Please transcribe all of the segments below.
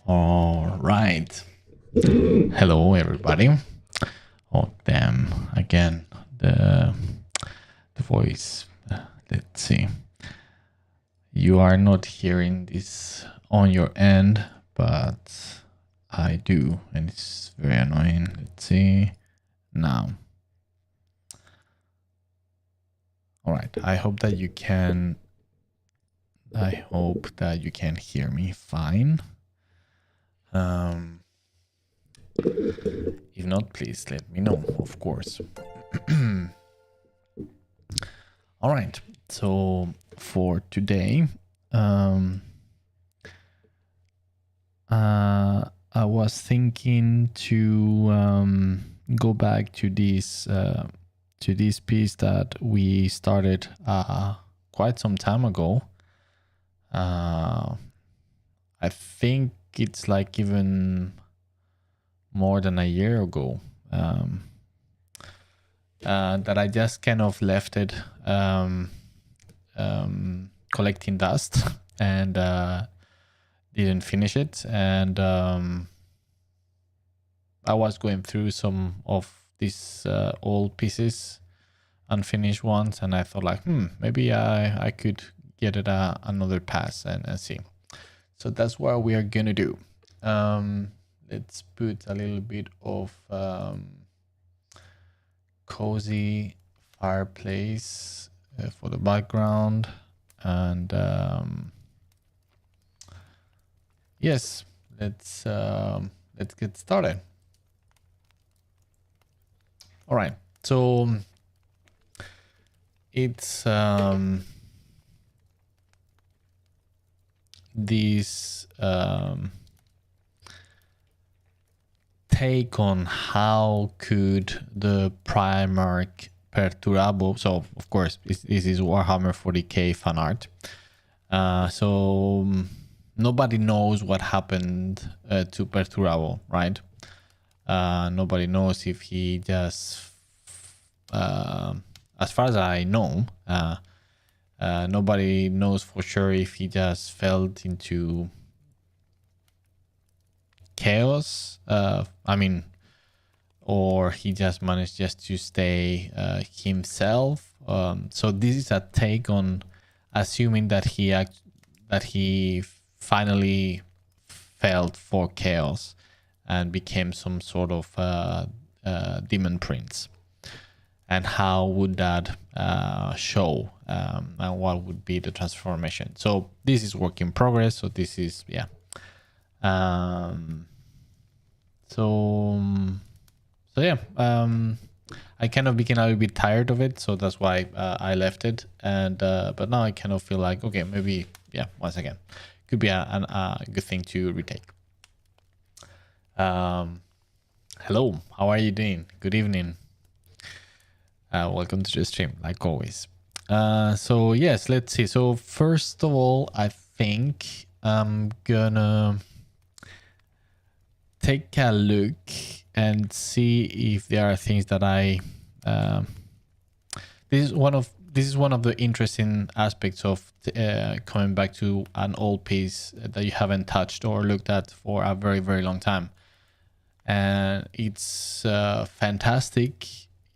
All right. Hello, everybody. Oh, damn. Again, the voice. Let's see. You are not hearing this on your end, but I do, and it's very annoying. Let's see. Now. All right. I hope that you can hear me fine. If not, please let me know, of course. All right. So for today, I was thinking to go back to this piece that we started quite some time ago. I think it's like even more than a year ago that I just kind of left it collecting dust and didn't finish it. And I was going through some of these old pieces, unfinished ones, and I thought like, maybe I could get it another pass and see. So that's what we are gonna do. Let's put a little bit of cozy fireplace for the background, and yes, let's get started. All right, so it's this take on how could the Primarch Perturabo, so of course this is Warhammer40k fan art, so nobody knows what happened to Perturabo, right? Nobody knows if he just as far as I know, nobody knows for sure if he just fell into chaos, or he just managed just to stay himself. So this is a take on assuming that he finally fell for chaos and became some sort of demon prince, and how would that show, and what would be the transformation. So this is work in progress. So this is so yeah, I kind of became a little bit tired of it, so that's why I left it. And but now I kind of feel like, okay, maybe once again could be a good thing to retake. Hello, how are you doing? Good evening. Welcome to the stream, like always. So yes, let's see. So first of all, I think I'm gonna take a look and see if there are things that I this is one of the interesting aspects of coming back to an old piece that you haven't touched or looked at for a very, very long time. And it's fantastic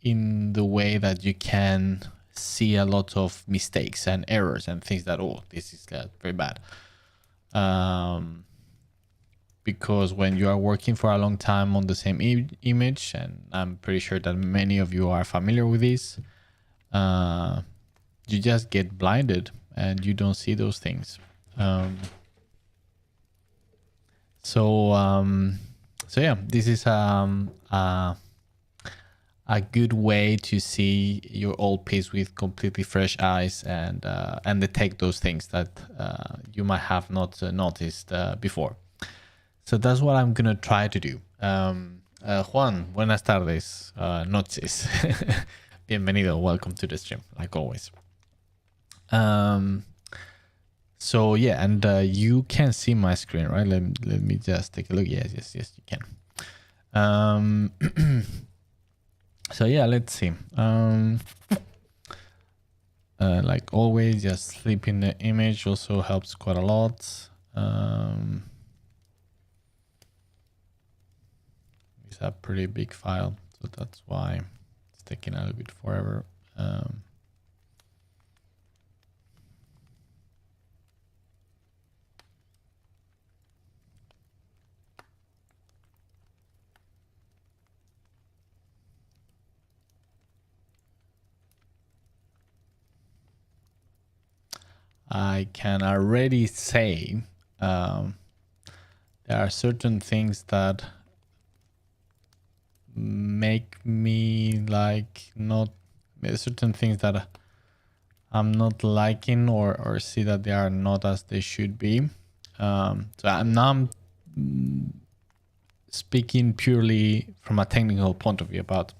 in the way that you can see a lot of mistakes and errors and things that, oh, this is very bad. Because when you are working for a long time on the same image, and I'm pretty sure that many of you are familiar with this, you just get blinded and you don't see those things. So yeah, this is a good way to see your old piece with completely fresh eyes and detect those things that you might have not noticed before. So that's what I'm gonna try to do. Juan, buenas tardes, noches. Bienvenido, welcome to the stream, like always. So yeah, and you can see my screen, right? Let me just take a look. Yes, you can. So yeah, let's see. Like always, just flipping the image also helps quite a lot. It's a pretty big file, so that's why it's taking a little bit forever. I can already say there are certain things that make me like not certain things that I'm not liking or see that they are not as they should be. So I'm speaking purely from a technical point of view about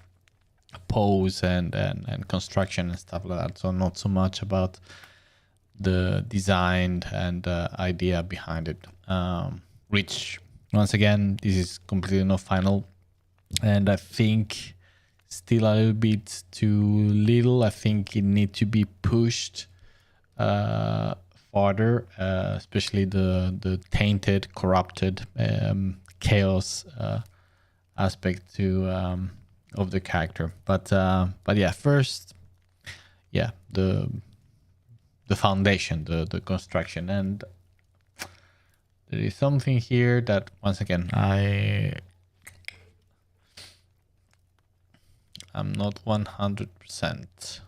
pose and construction and stuff like that. So not so much about the design and idea behind it. Which once again, this is completely not final, and I think still a little bit too little. I think it needs to be pushed farther, especially the tainted, corrupted chaos aspect to of the character. But yeah, first, yeah, the foundation, the construction, and there is something here that once again I'm not 100%.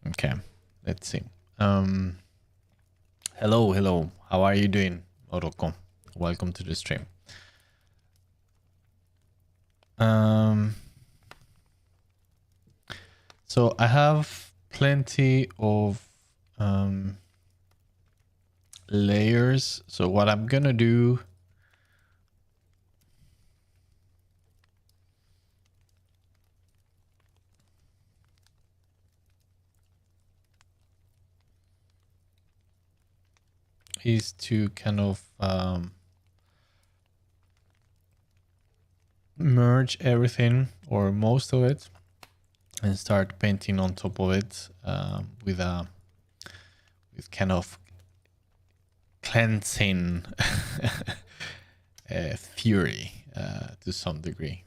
Okay, let's see. Hello. How are you doing, Oroko? Welcome to the stream. So I have plenty of layers. So what I'm gonna do is to kind of merge everything or most of it and start painting on top of it with kind of cleansing fury to some degree.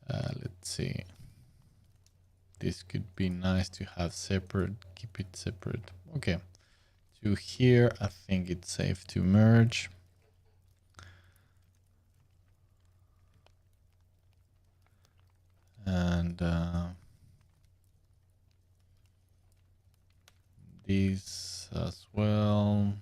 Let's see. This could be nice to have separate, keep it separate. Okay. To here, I think it's safe to merge. And these as well.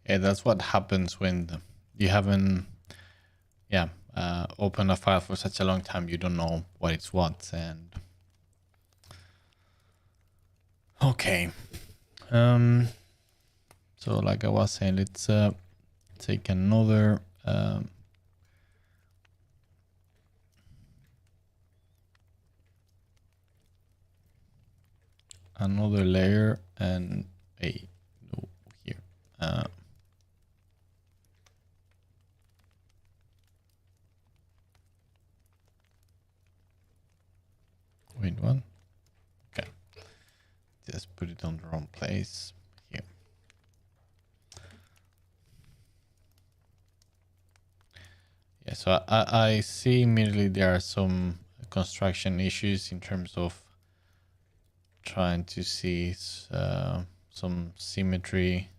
Yeah, that's what happens when you haven't, opened a file for such a long time. You don't know what it's what. And okay, so like I was saying, let's take another another layer and here. Wait, what? Okay. Just put it on the wrong place. Here. Yeah, so I see immediately there are some construction issues in terms of trying to see some symmetry.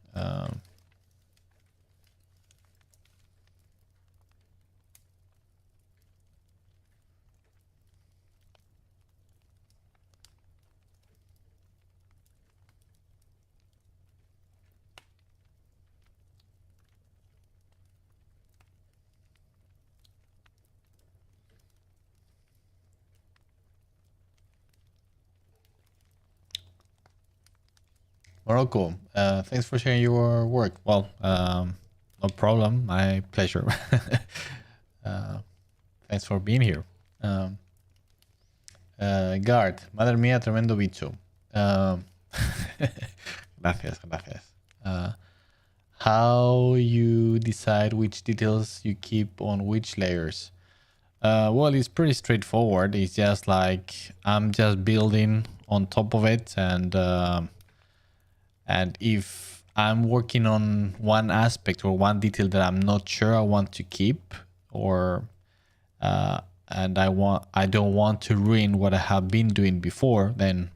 Morocco, thanks for sharing your work. Well, no problem. My pleasure. Thanks for being here. Guard, madre mía, tremendo bicho. Gracias, gracias. How you decide which details you keep on which layers? Well, it's pretty straightforward. It's just like I'm just building on top of it, and if I'm working on one aspect or one detail that I'm not sure I want to keep, or and I don't want to ruin what I have been doing before, then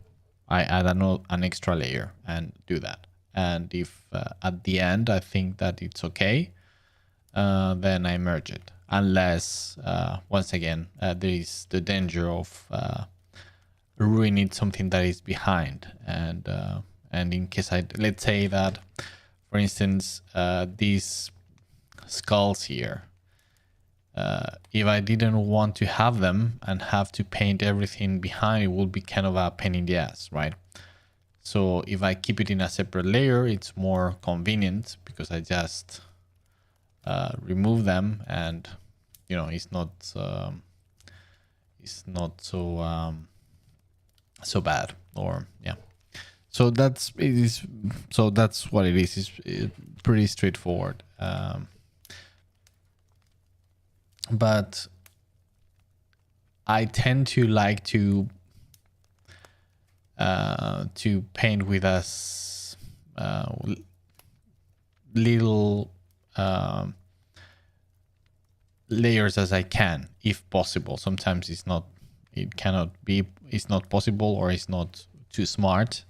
I add an extra layer and do that. And if at the end I think that it's okay, then I merge it. Unless, once again, there is the danger of ruining something that is behind. And in case let's say that, for instance, these skulls here, if I didn't want to have them and have to paint everything behind, it would be kind of a pain in the ass, right? So if I keep it in a separate layer, it's more convenient because I just remove them, and you know, it's not so bad, or yeah. So that's it is. So that's what it is. It's pretty straightforward. But I tend to like to paint with as little layers as I can, if possible. Sometimes it's not possible, or it's not too smart,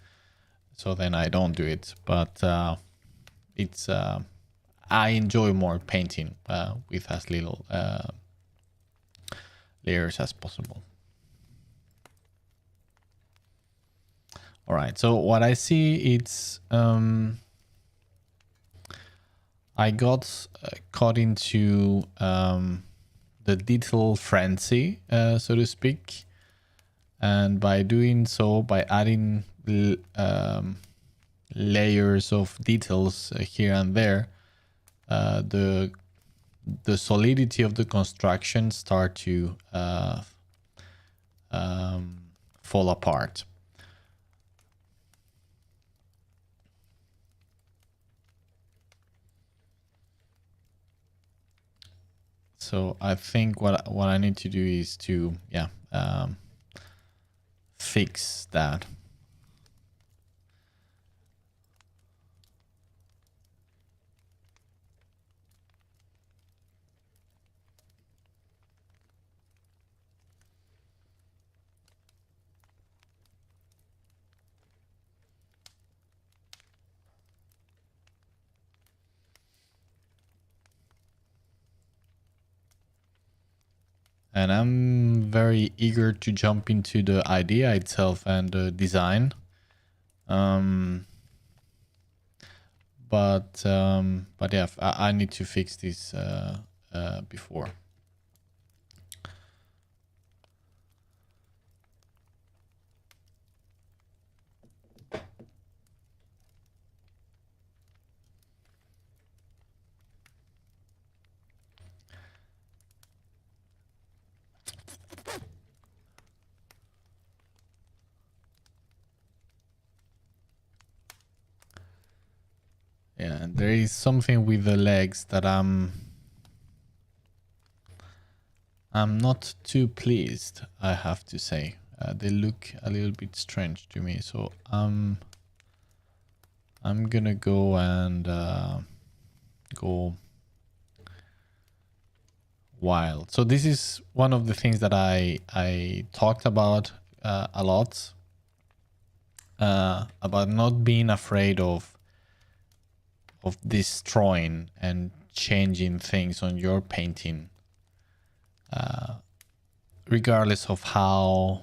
so then I don't do it. But it's I enjoy more painting with as little layers as possible. All right, so what I see, it's I got caught into the detail frenzy, so to speak, and by doing so, by adding layers of details here and there, the solidity of the construction start to fall apart. So I think what I need to do is to fix that. And I'm very eager to jump into the idea itself and the design. But yeah, I need to fix this before. Yeah, there is something with the legs that I'm not too pleased, I have to say. They look a little bit strange to me, so I'm gonna go and go wild. So this is one of the things that I talked about a lot, about not being afraid of destroying and changing things on your painting, regardless of how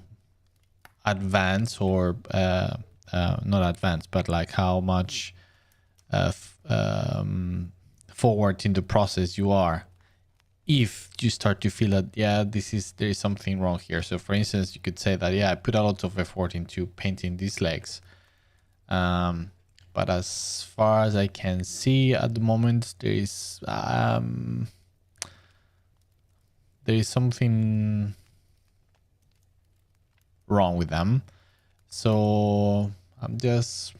advanced or not advanced, but like how much forward in the process you are. If you start to feel that there is something wrong here. So for instance, you could say that I put a lot of effort into painting these legs, but as far as I can see at the moment, there is something wrong with them. So I'm just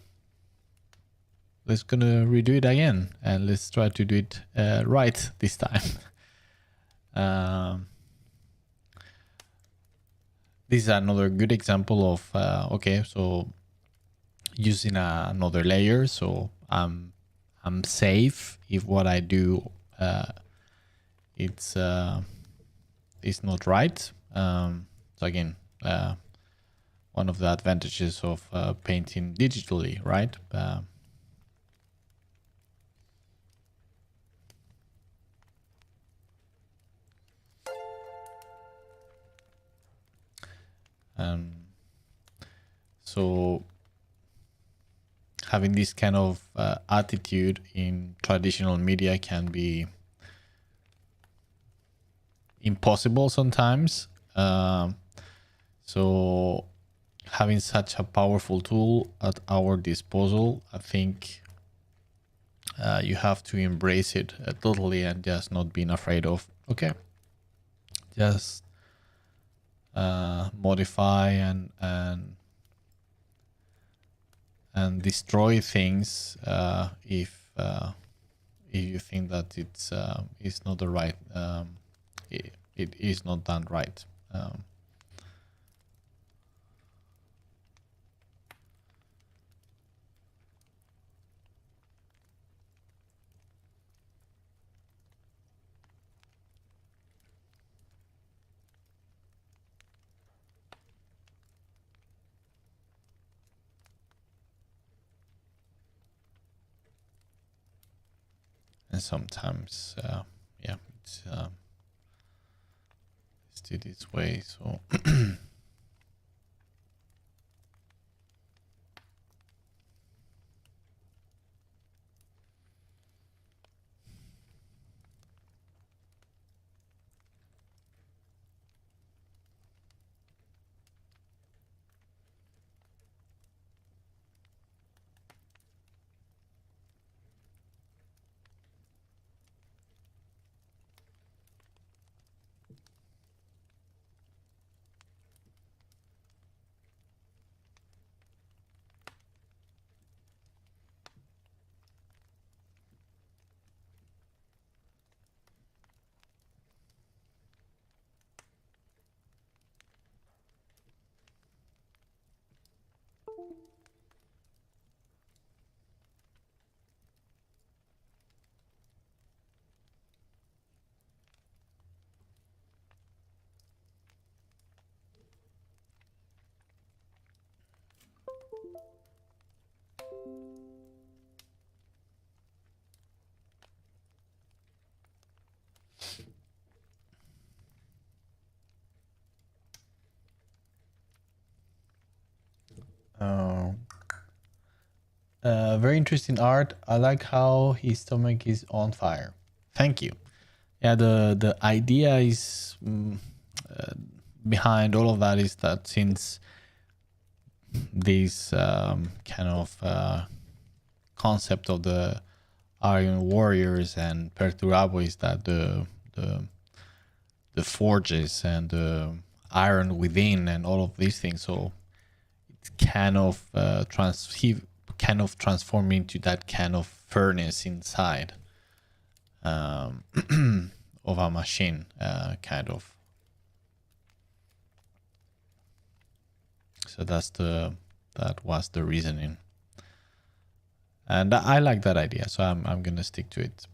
let's gonna redo it again, and let's try to do it right this time. This is another good example of okay, so using another layer, so I'm safe if what I do it's not right. So again, one of the advantages of painting digitally, right? So having this kind of attitude in traditional media can be impossible sometimes. So having such a powerful tool at our disposal, I think you have to embrace it totally and just not being afraid of, okay, just modify and destroy things if you think that it's not the right it is not done right. And sometimes yeah, it's did this way, so very interesting art. I like how his stomach is on fire. Thank you. Yeah, the idea is behind all of that is that since this kind of concept of the Iron Warriors and Perturabo is that the forges and the iron within and all of these things. So it's kind of he kind of transform into that kind of furnace inside of a machine, kind of. So that was the reasoning, and I like that idea. So I'm gonna stick to it.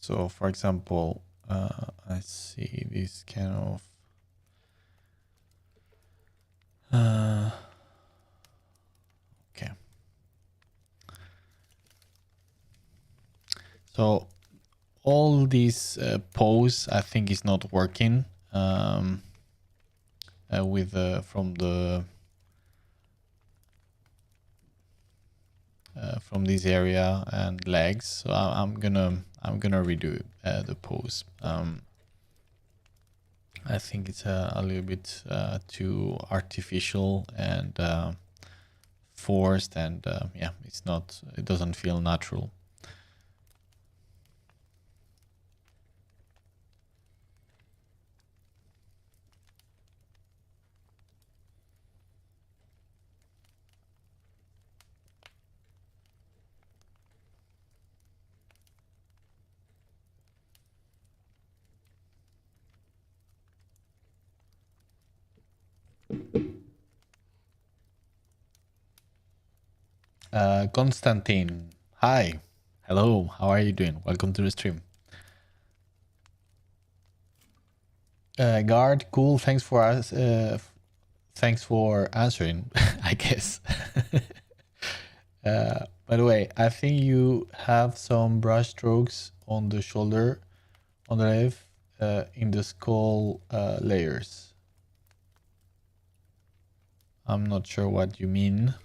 So for example, I see this kind of okay. So all these pose I think is not working with from this area and legs. So I'm gonna redo the pose. I think it's a little bit too artificial and forced, and yeah, it doesn't feel natural. Konstantin, hi, hello, how are you doing? Welcome to the stream. Guard, cool, thanks for answering. I guess. By the way, I think you have some brush strokes on the shoulder, on the left, in the skull layers. I'm not sure what you mean.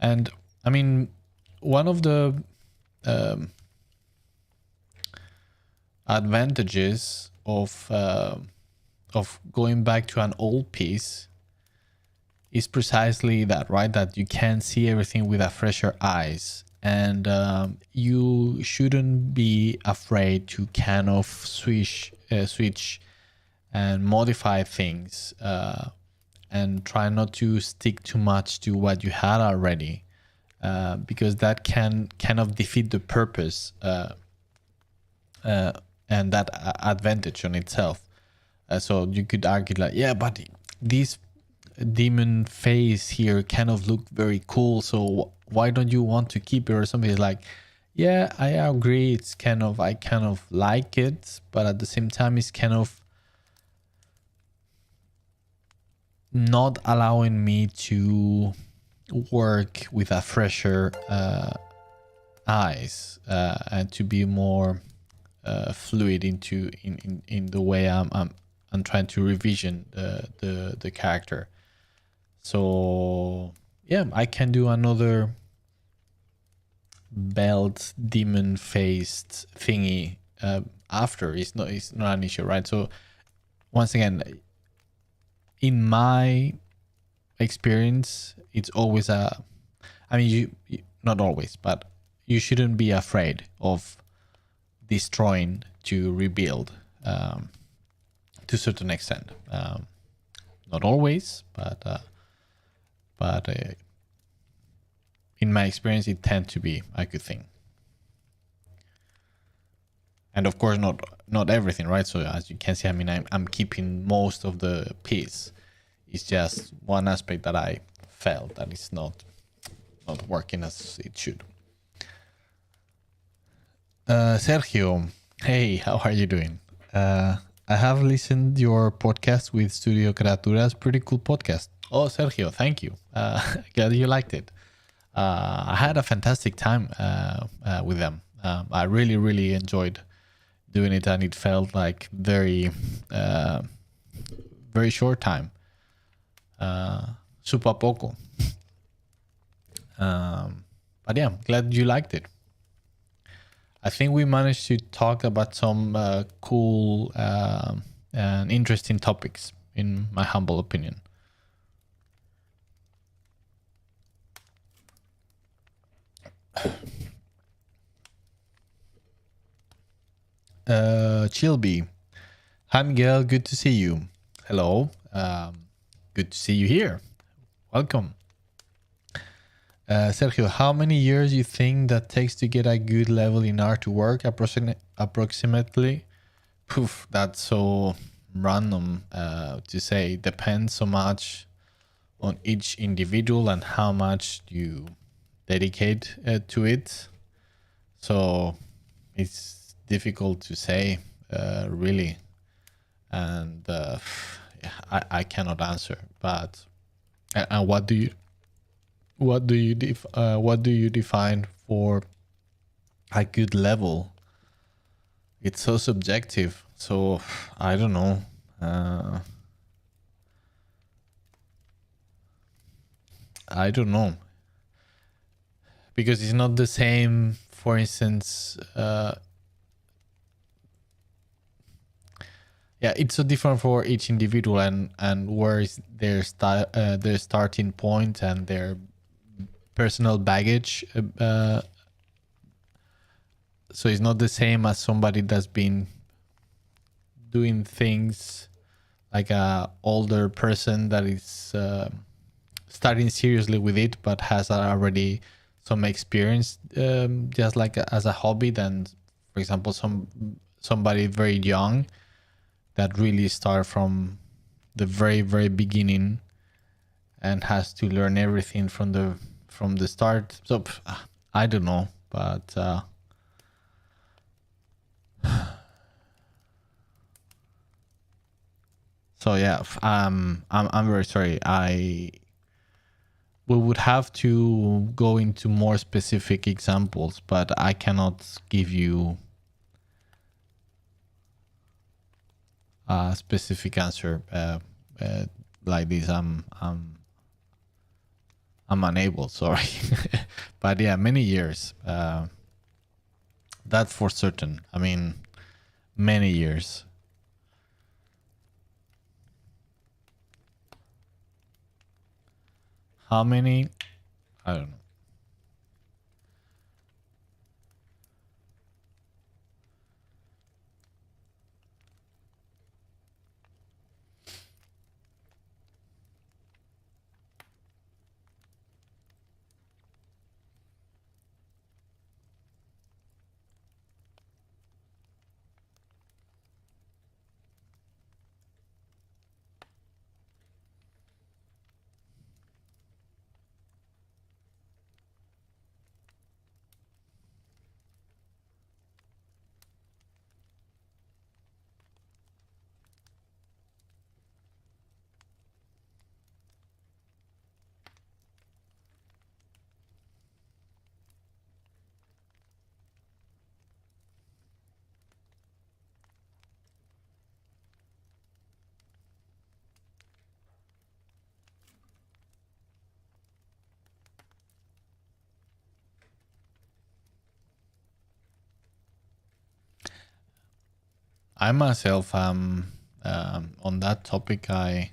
And I mean, one of the advantages of going back to an old piece is precisely that, right? That you can see everything with a fresher eyes, and you shouldn't be afraid to kind of switch and modify things, and try not to stick too much to what you had already, because that can kind of defeat the purpose and that advantage on itself. So you could argue like, yeah, but this demon face here kind of look very cool, so why don't you want to keep it or something? It's like, yeah, I agree, it's I kind of like it, but at the same time it's kind of not allowing me to work with a fresher eyes and to be more fluid in the way I'm trying to revision the character. So yeah, I can do another belt demon faced thingy after. It's not an issue, right? So once again, in my experience, it's always I mean, you not always, but you shouldn't be afraid of destroying to rebuild, to a certain extent. Not always, but in my experience, it tends to be a good thing. And of course, not everything, right? So as you can see, I mean, I'm keeping most of the piece. It's just one aspect that I felt that it's not working as it should. Sergio, hey, how are you doing? I have listened your podcast with Studio Creaturas. Pretty cool podcast. Oh, Sergio, thank you. Glad you liked it. I had a fantastic time with them. I really, really enjoyed doing it, and it felt like very short time. Super poco. But yeah, glad you liked it. I think we managed to talk about some cool and interesting topics, in my humble opinion. Chilby. Hi, Miguel. Good to see you. Hello. Good to see you here. Welcome. Sergio, how many years you think that takes to get a good level in art to work approximately? Poof, that's so random to say. Depends so much on each individual and how much you dedicate to it. So it's difficult to say, really, and I cannot answer. But and what do you define for a good level? It's so subjective. So I don't know. I don't know, because it's not the same. For instance, yeah, it's so different for each individual, and where is their starting point and their personal baggage. So it's not the same as somebody that's been doing things, like a older person that is starting seriously with it but has already some experience, just like as a hobby, than, for example, somebody very young that really start from the very very beginning and has to learn everything from the start. So I don't know, but so yeah, I'm very sorry. We would have to go into more specific examples, but I cannot give you a specific answer like this. I'm unable. Sorry, but yeah, many years. That's for certain. I mean, many years. How many? I don't know. I myself am on that topic. I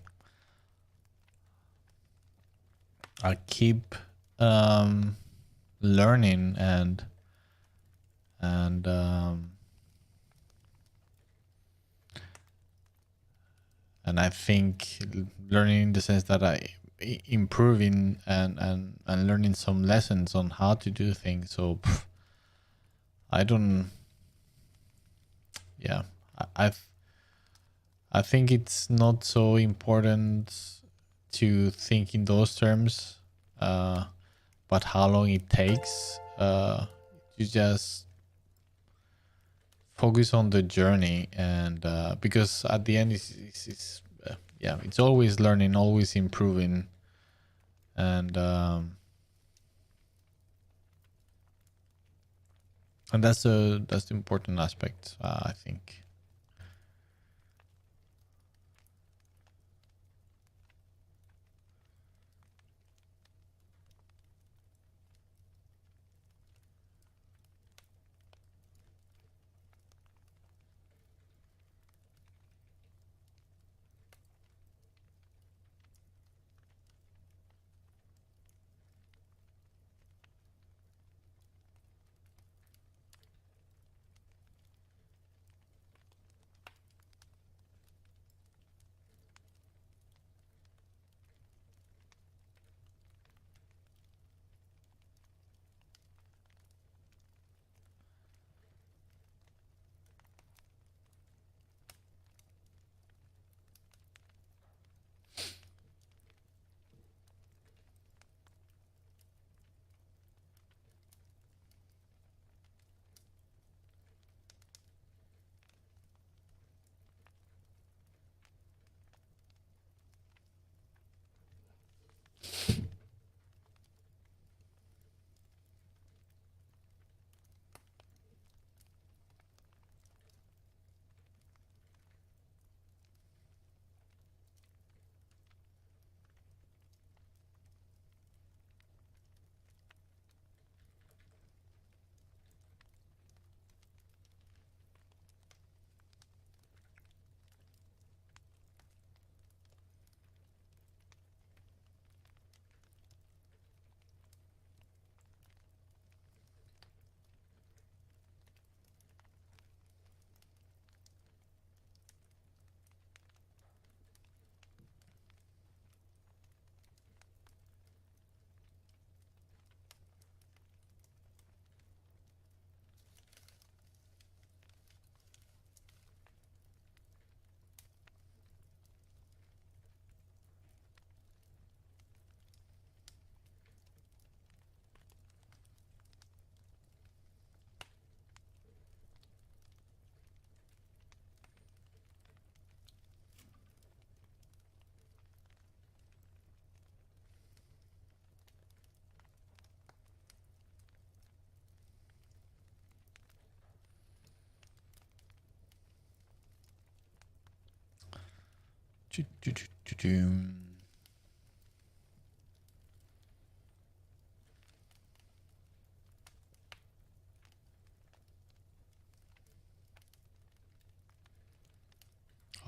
keep learning and and I think learning in the sense that improving and learning some lessons on how to do things. So I don't. Yeah, I I I think it's not so important to think in those terms, but how long it takes. You just focus on the journey, and because at the end, it's yeah, it's always learning, always improving, and and that's the important aspect, I think.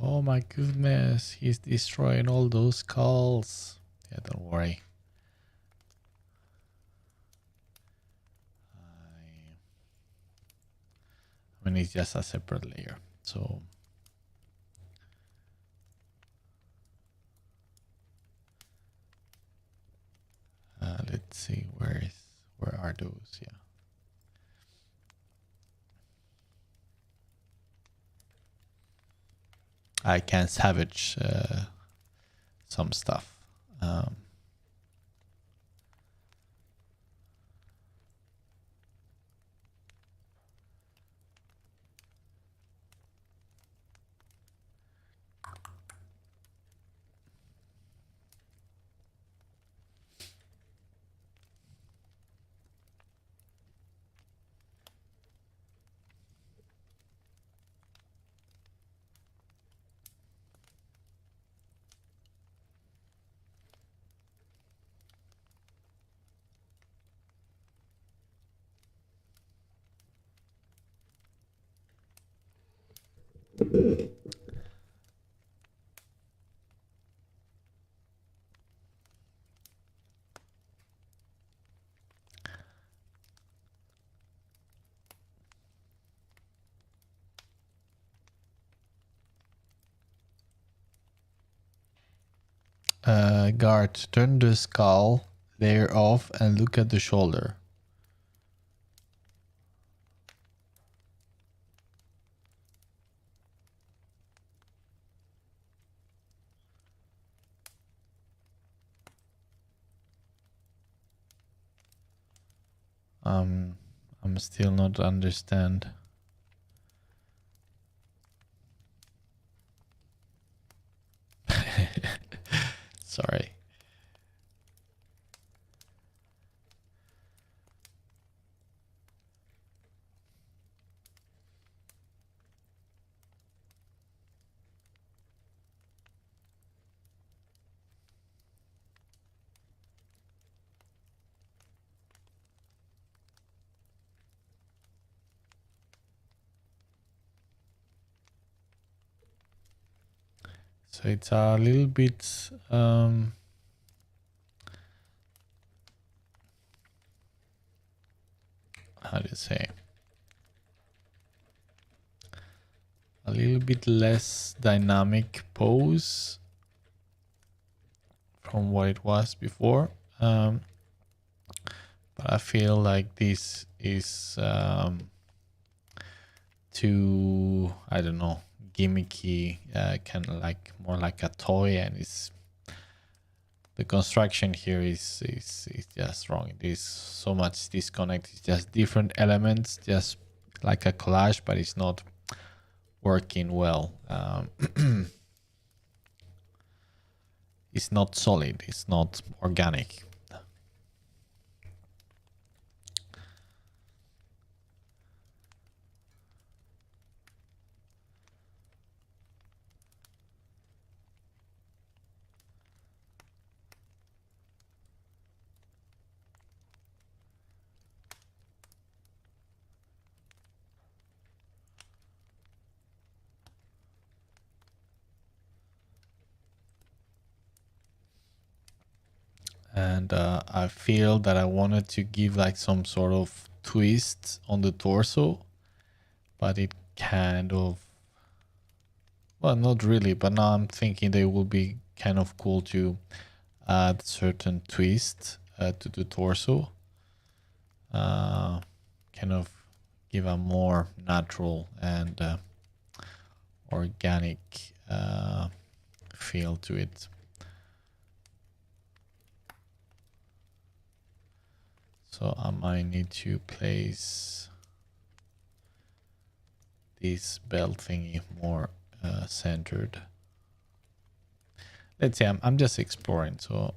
Oh my goodness, he's destroying all those skulls. Yeah, don't worry. I mean, it's just a separate layer. So let's see, where are those? Yeah. I can salvage some stuff. Guard, turn the skull layer off and look at the shoulder. I'm still not understand. Sorry. So it's a little bit how do you say, a little bit less dynamic pose from what it was before, but I feel like this is too, I don't know, gimmicky, kind of like more like a toy, and it's the construction here is just wrong. There's so much disconnect. It's just different elements, just like a collage, but it's not working well. It's not solid. It's not organic. And I feel that I wanted to give like some sort of twist on the torso, but it kind of, well, not really, but now I'm thinking they will be kind of cool to add certain twist to the torso, kind of give a more natural and organic feel to it. So I might need to place this belt thingy more centered. Let's say I'm just exploring. So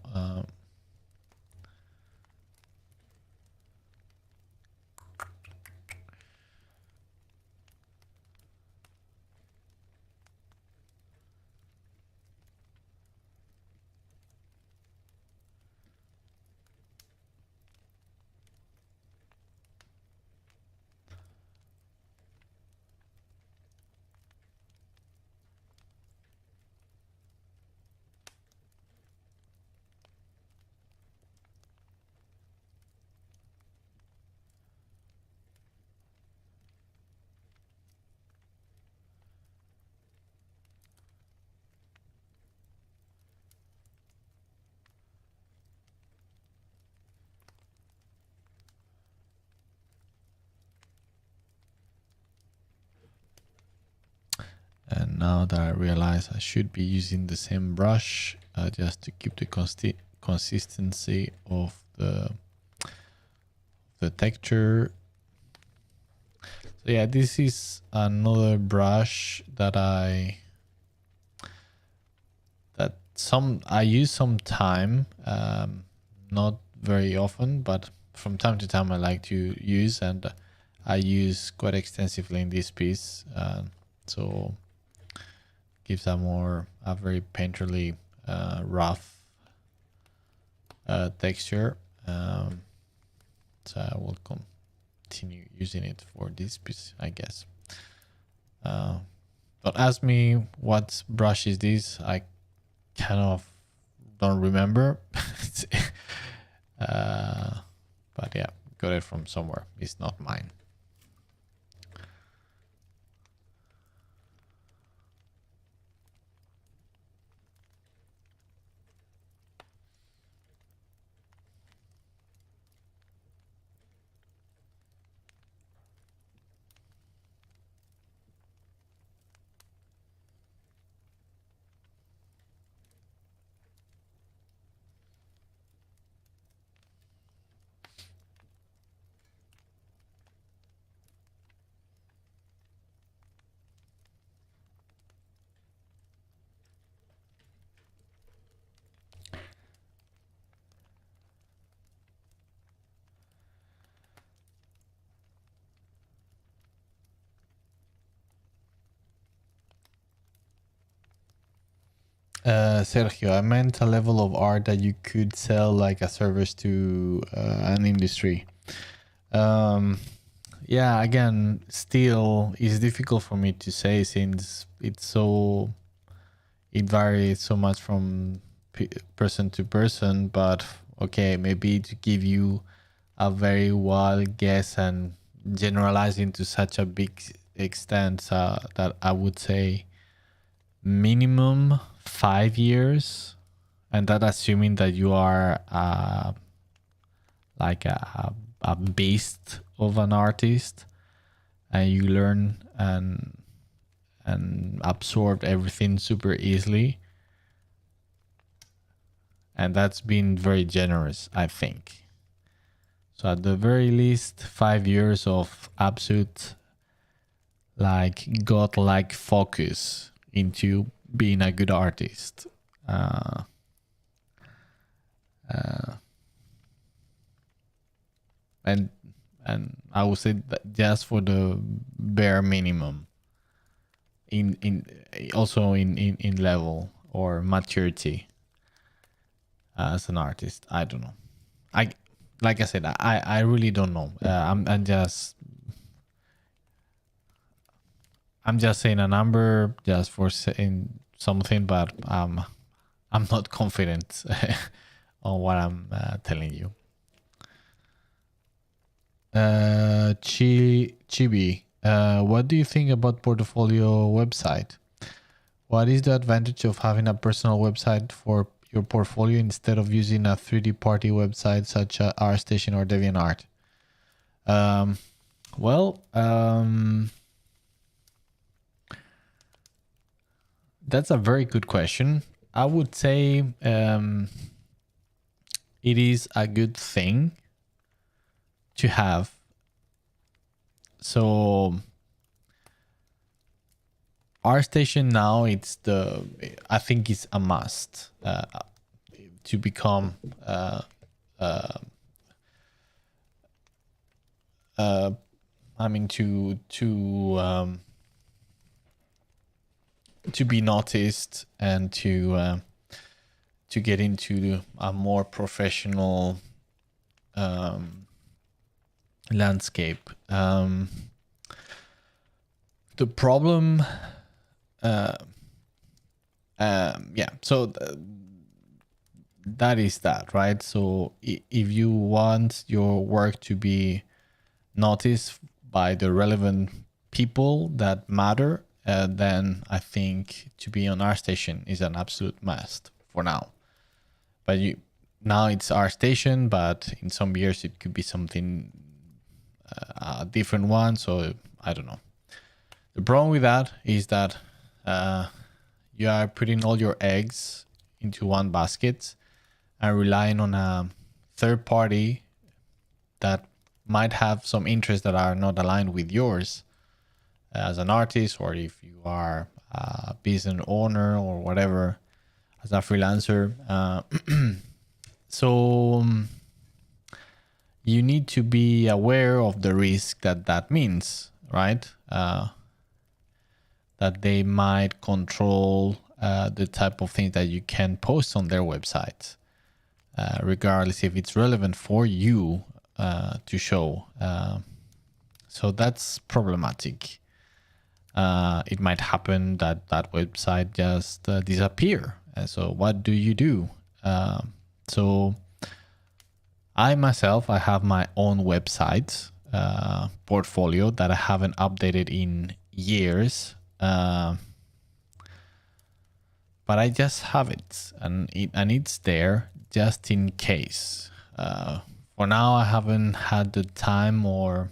now that I realize I should be using the same brush just to keep the consistency of the texture. So yeah, this is another brush that I use sometime, not very often, but from time to time I like to use, and I use quite extensively in this piece. So gives a very painterly, rough texture. So I will continue using it for this piece, I guess. Don't ask me what brush is this. I kind of don't remember. But yeah, got it from somewhere. It's not mine. Sergio, I meant a level of art that you could sell like a service to an industry. Yeah, again, still it's difficult for me to say since it varies so much from person to person. But okay, maybe to give you a very wild guess and generalizing to such a big extent, that I would say minimum 5 years, and that assuming that you are like a beast of an artist and you learn and absorb everything super easily, and that's been very generous, I think. So at the very least 5 years of absolute like godlike focus into being a good artist. And I would say that just for the bare minimum in also in level or maturity as an artist. I don't know. Like I said, I really don't know. I'm just saying a number just for saying something, but I'm not confident on what I'm telling you. Chibi, what do you think about portfolio website? What is the advantage of having a personal website for your portfolio instead of using a 3D party website such as ArtStation or DeviantArt? That's a very good question. I would say it is a good thing to have. So ArtStation now, I think it's a must to become to be noticed and to get into a more professional landscape. The problem, so that is that, right? So if you want your work to be noticed by the relevant people that matter, then I think to be on ArtStation is an absolute must for now. But now it's ArtStation, but in some years it could be something a different one. So I don't know. The problem with that is that you are putting all your eggs into one basket and relying on a third party that might have some interests that are not aligned with yours as an artist, or if you are a business owner or whatever, as a freelancer. So you need to be aware of the risk that means, right? That they might control the type of things that you can post on their website, regardless if it's relevant for you to show. So that's problematic. It might happen that that website just disappear. And so what do you do? So I myself, I have my own website portfolio that I haven't updated in years. But I just have it, and it's there just in case. For now, I haven't had the time or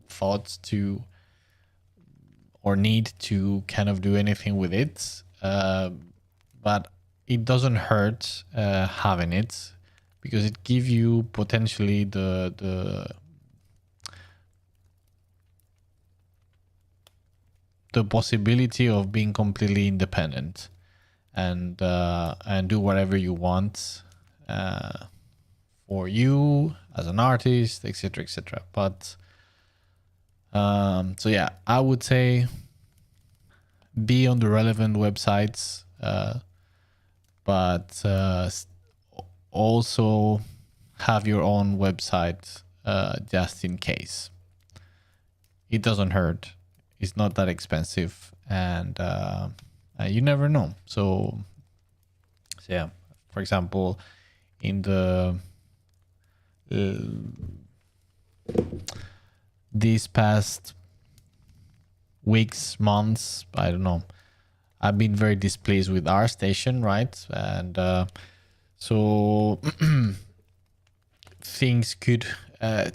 thoughts to or need to kind of do anything with it. But it doesn't hurt having it, because it gives you potentially the possibility of being completely independent and do whatever you want for you as an artist, etc., etc. But so yeah, I would say be on the relevant websites, but also have your own website just in case. It doesn't hurt. It's not that expensive, and you never know. So yeah, for example, in the these past weeks, months, I don't know, I've been very displeased with ArtStation, right? And so things could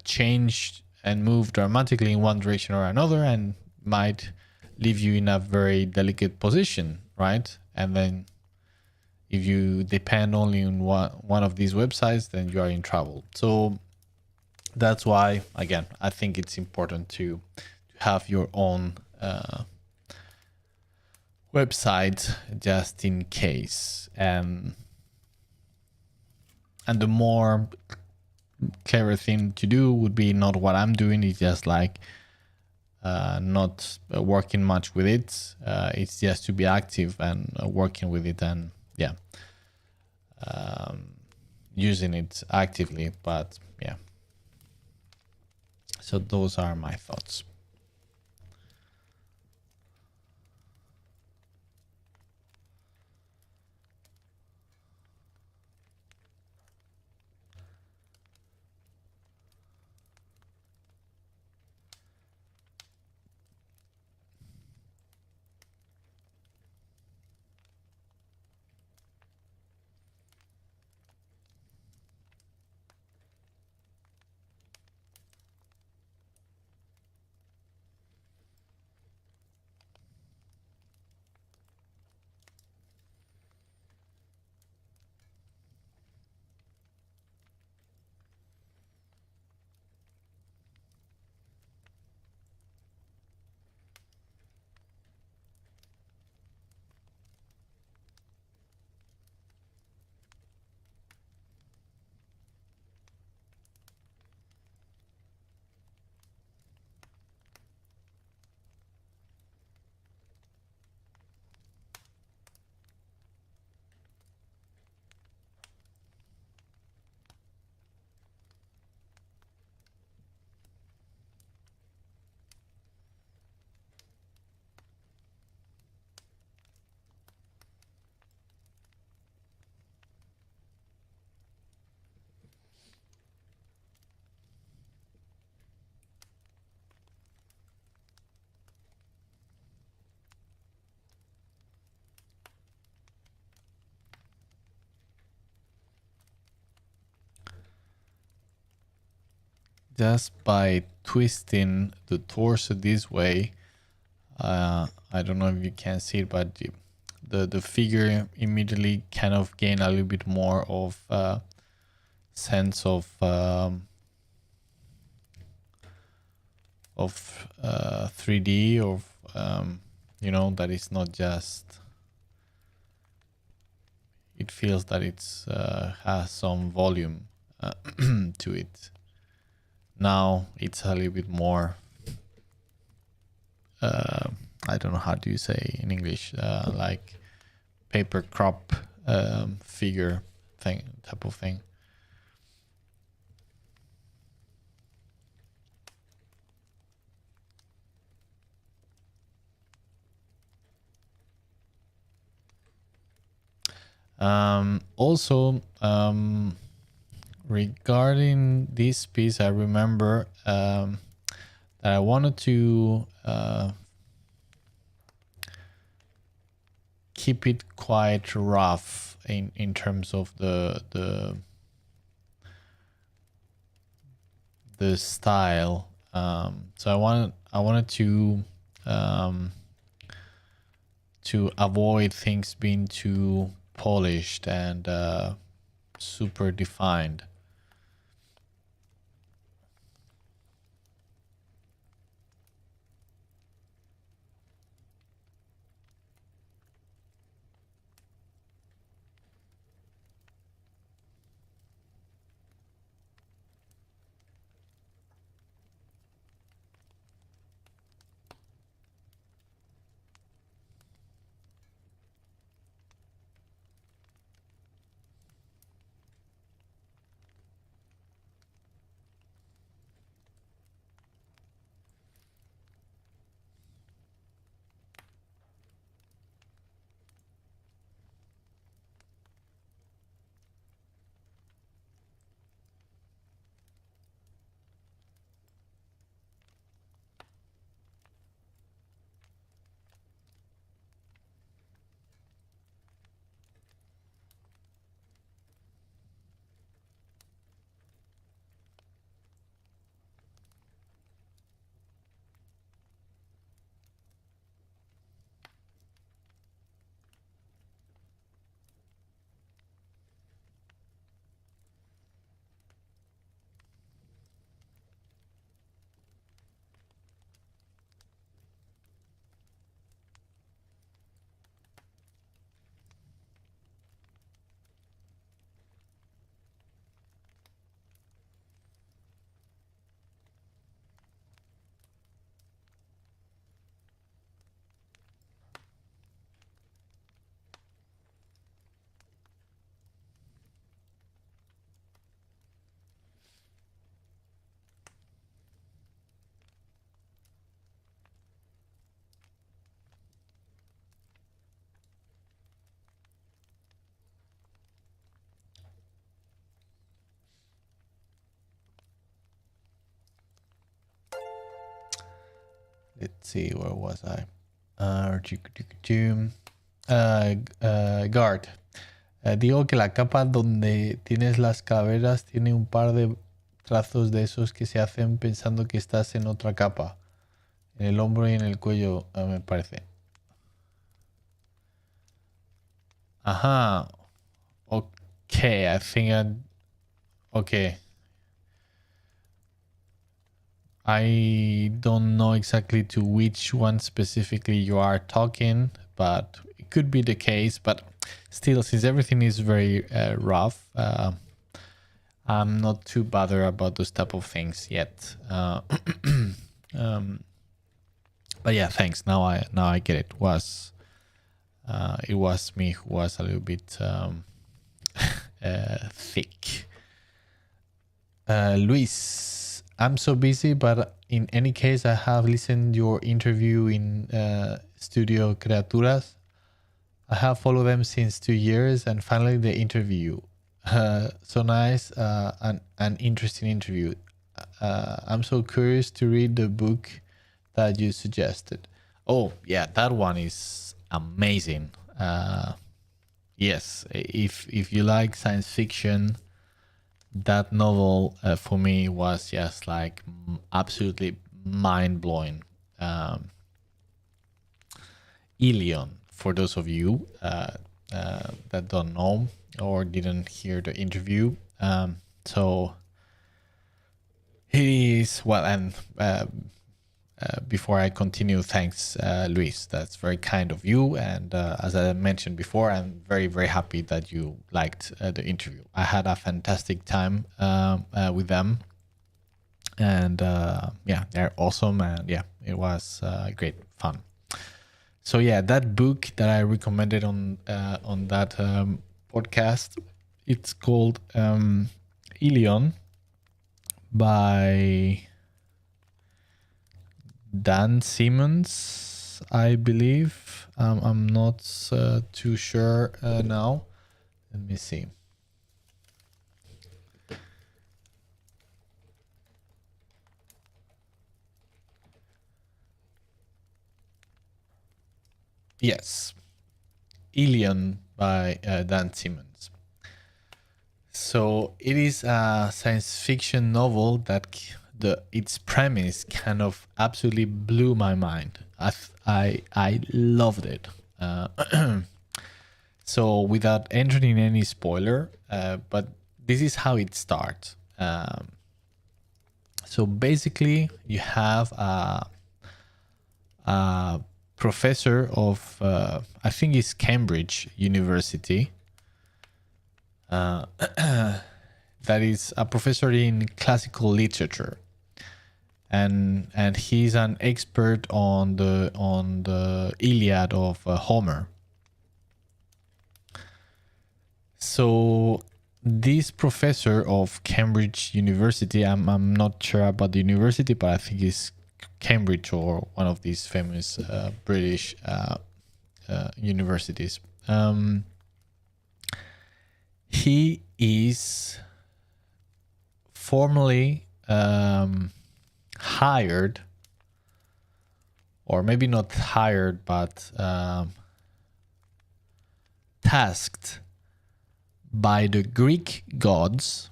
change and move dramatically in one direction or another, and might leave you in a very delicate position, right? And then if you depend only on one of these websites, then you are in trouble. So that's why, again, I think it's important to have your own website just in case. And the more clever thing to do would be not what I'm doing. It's just like not working much with it. It's just to be active and working with it, and yeah, using it actively. But yeah, so those are my thoughts. Just by twisting the torso this way, I don't know if you can see it, but the figure immediately kind of gain a little bit more of sense of 3D, of you know, that it's not just, it feels that it's has some volume to it. Now it's a little bit more I don't know how do you say in English, like paper crop figure thing, type of thing. Also, regarding this piece, I remember that I wanted to keep it quite rough in terms of the style. So I wanted to avoid things being too polished and super defined. Let's see, where was I? Guard. Digo que la capa donde tienes las calaveras tiene un par de trazos de esos que se hacen pensando que estás en otra capa. En el hombro y en el cuello, me parece. Ajá. Okay, I think okay. I don't know exactly to which one specifically you are talking, but it could be the case. But still, since everything is very rough, I'm not too bothered about those type of things yet. But yeah, thanks. Now I get it. It was me who was a little bit thick. Luis, I'm so busy, but in any case, I have listened your interview in Studio Creaturas. I have followed them since 2 years, and finally the interview. So nice, an interesting interview. I'm so curious to read the book that you suggested. Oh yeah, that one is amazing. Yes, if you like science fiction, that novel for me was just like absolutely mind blowing. Ilion, for those of you that don't know or didn't hear the interview. So he is, well, and before I continue, thanks, Luis. That's very kind of you. And as I mentioned before, I'm very, very happy that you liked the interview. I had a fantastic time with them. And yeah, they're awesome. And yeah, it was great fun. So yeah, that book that I recommended on that podcast, it's called Ilion by Dan Simmons, I believe. I'm not too sure now. Let me see. Yes, Ilion by Dan Simmons. So it is a science fiction novel that its premise kind of absolutely blew my mind. I loved it. So without entering any spoiler, but this is how it starts. So basically, you have a professor of I think it's Cambridge University. That is a professor in classical literature, and he's an expert on the Iliad of Homer. So this professor of Cambridge University, I'm not sure about the university, but I think it's Cambridge or one of these famous British universities. He is formally hired, or maybe not hired, but tasked by the Greek gods,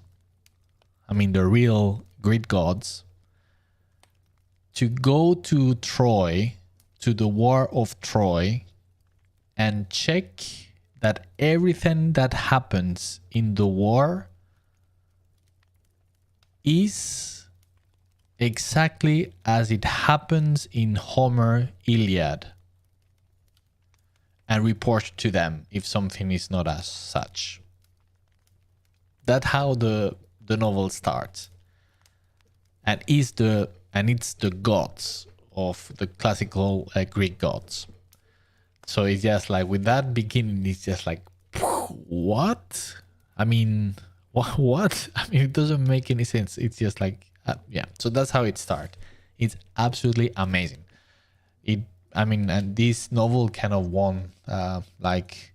I mean the real Greek gods, to go to Troy, to the War of Troy, and check that everything that happens in the war is exactly as it happens in Homer Iliad, and report to them if something is not as such. That's how the novel starts, and it's the gods of the classical Greek gods. So it's just like, with that beginning, it's just like, what? I mean, what? I mean, it doesn't make any sense. It's just like, yeah. So that's how it starts. It's absolutely amazing. And this novel kind of won like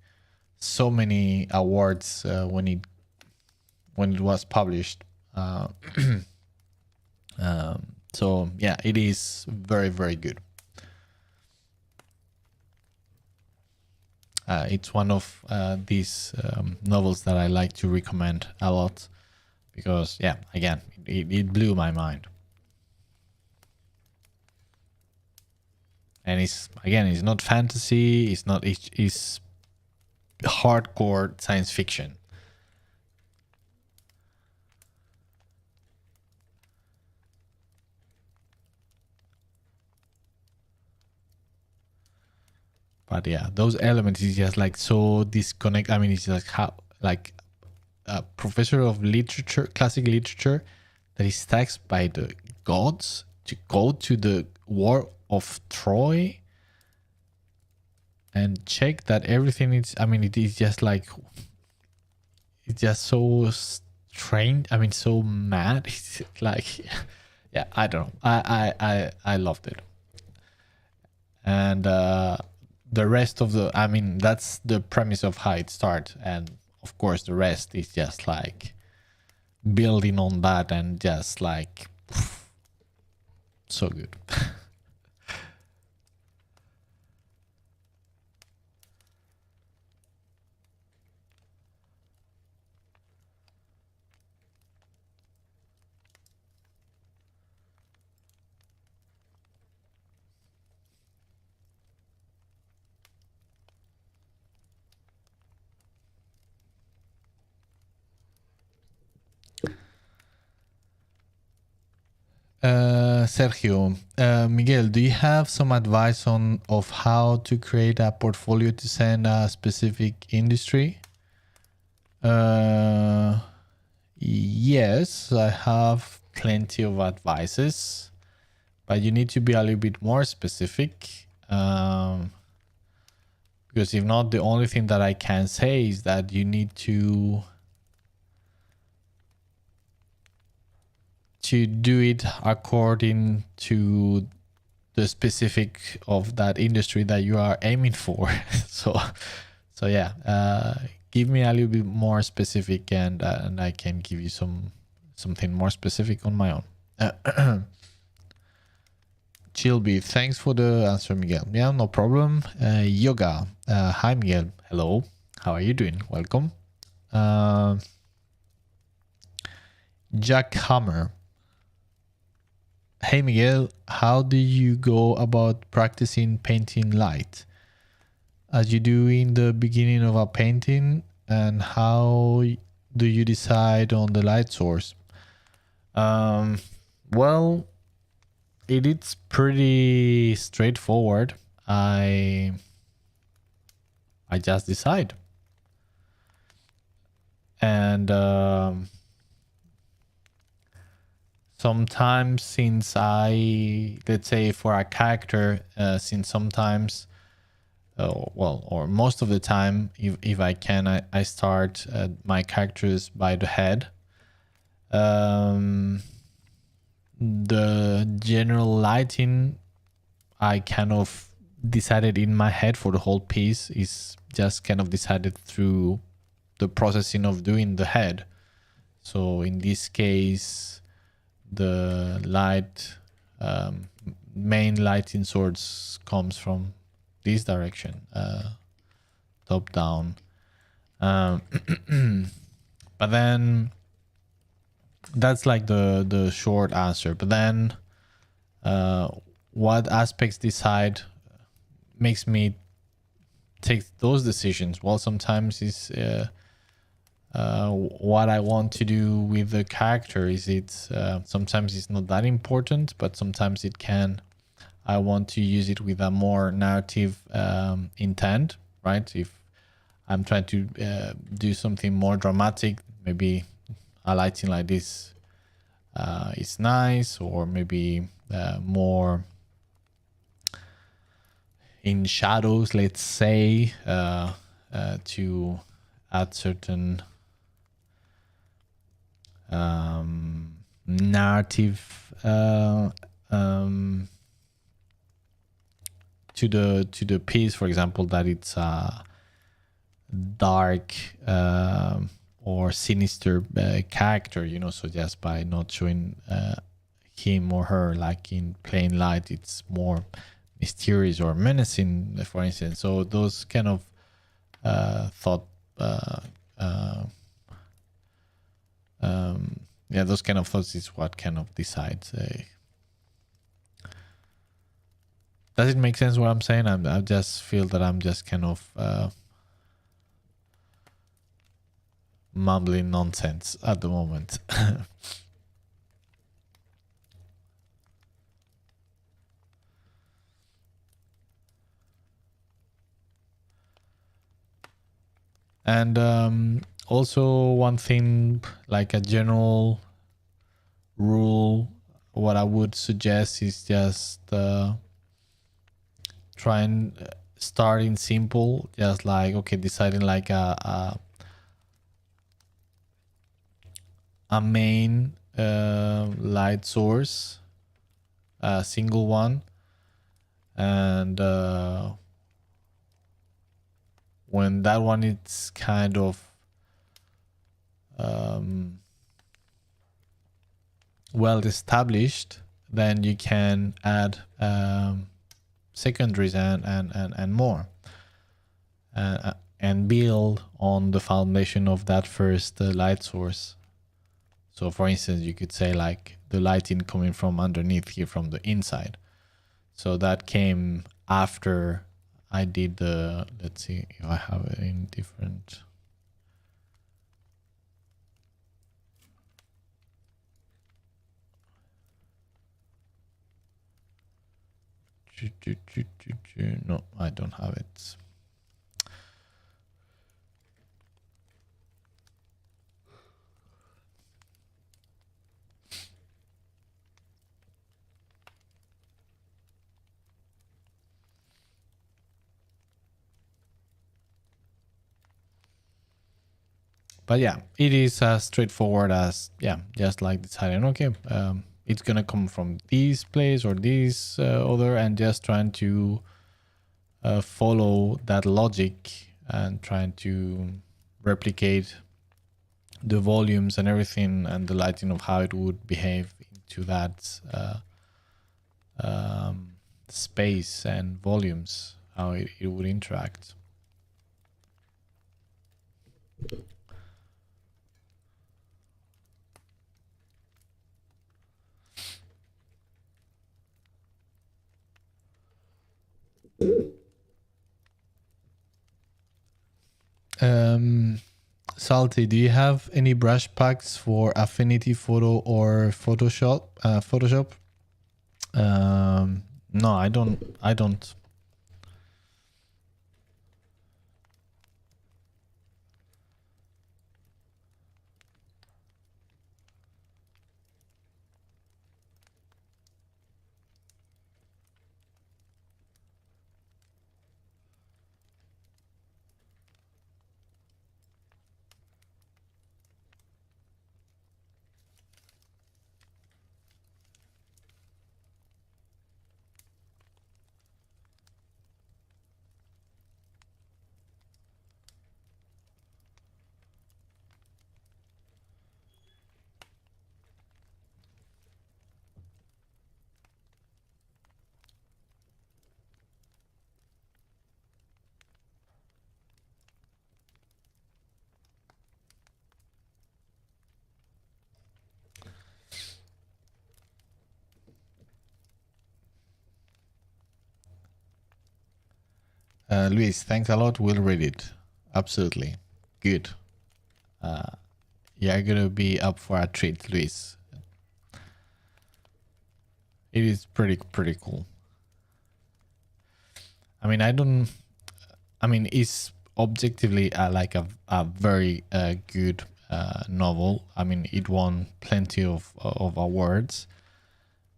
so many awards when it was published. So yeah, it is very, very good. It's one of these novels that I like to recommend a lot because, yeah, again, it blew my mind. And it's not fantasy. It's not. It's hardcore science fiction. But yeah, those elements is just like so disconnect. I mean, it's like how, like, a professor of literature, classic literature, that is taxed by the gods to go to the War of Troy and check that everything is. I mean, it is just like, it's just so strange. I mean, so mad. It's like, yeah, I don't know. I loved it. And the rest of the, I mean, that's the premise of how it starts, and of course the rest is just like building on that, and just like so good. Sergio, Miguel, do you have some advice on of how to create a portfolio to send a specific industry? Yes, I have plenty of advices, but you need to be a little bit more specific. Because if not, the only thing that I can say is that you need to do it according to the specific of that industry that you are aiming for. so yeah, give me a little bit more specific, and I can give you something more specific on my own. Chilby, thanks for the answer, Miguel. Yeah, no problem. Yoga, hi Miguel, hello, how are you doing? Welcome. Jack Hammer, hey Miguel, how do you go about practicing painting light as you do in the beginning of a painting, and how do you decide on the light source? Well, it is pretty straightforward. I just decide, and sometimes, since let's say for a character, since sometimes, or most of the time, if I can, I start my characters by the head. The general lighting, I kind of decided in my head for the whole piece, is just kind of decided through the processing of doing the head. So in this case, the light, main lighting source comes from this direction, top down. But then that's like the short answer. But then what aspects decide makes me take those decisions? Well, sometimes is what I want to do with the character. Is it sometimes it's not that important, but sometimes it can. I want to use it with a more narrative intent, right? If I'm trying to do something more dramatic, maybe a lighting like this is nice, or maybe more in shadows, let's say, to add certain narrative to the piece. For example, that it's a dark or sinister character, so just by not showing him or her like in plain light, it's more mysterious or menacing, for instance. So those kind of those kind of thoughts is what kind of decides. Does it make sense what I'm saying? I just feel that I'm just kind of mumbling nonsense at the moment. And also, one thing, like a general rule, what I would suggest is just try and starting simple, just like, okay, deciding like a main light source, a single one, and when that one is kind of well established, then you can add secondaries and more, and build on the foundation of that first light source. So for instance, you could say like the lighting coming from underneath here, from the inside. So that came after I did the, let's see if I have it in different. No, I don't have it. But yeah, it is as straightforward as, yeah, just like deciding, okay, it's gonna come from this place or this other, and just trying to follow that logic and trying to replicate the volumes and everything and the lighting of how it would behave into that space and volumes, how it would interact. Salty, do you have any brush packs for Affinity Photo or Photoshop? No, I don't. Luis, thanks a lot. We'll read it. Absolutely. Good. You're gonna be up for a treat, Luis. It is pretty cool. I mean, it's objectively like a very good novel. I mean, it won plenty of awards,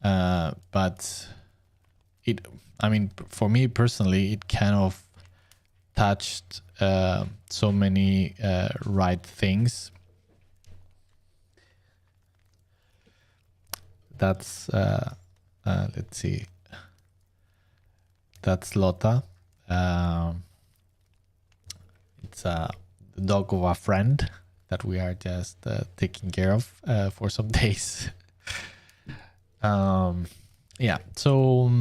but for me personally, it kind of touched so many right things. That's let's see. That's Lotta. It's the dog of a friend that we are just taking care of for some days. Yeah, so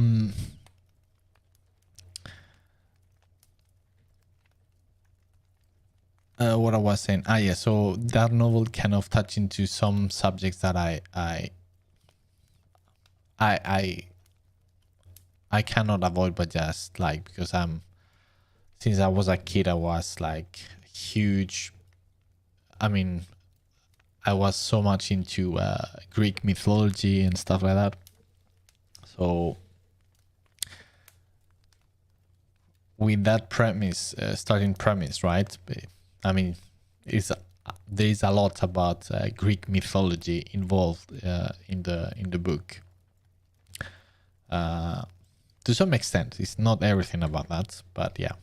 what I was saying, yeah, so that novel kind of touched into some subjects that I cannot avoid, but just like, because since I was a kid, I was like huge. I mean, I was so much into Greek mythology and stuff like that. So with that premise, starting premise, right? I mean, there is a lot about Greek mythology involved in the book. To some extent, it's not everything about that, but yeah.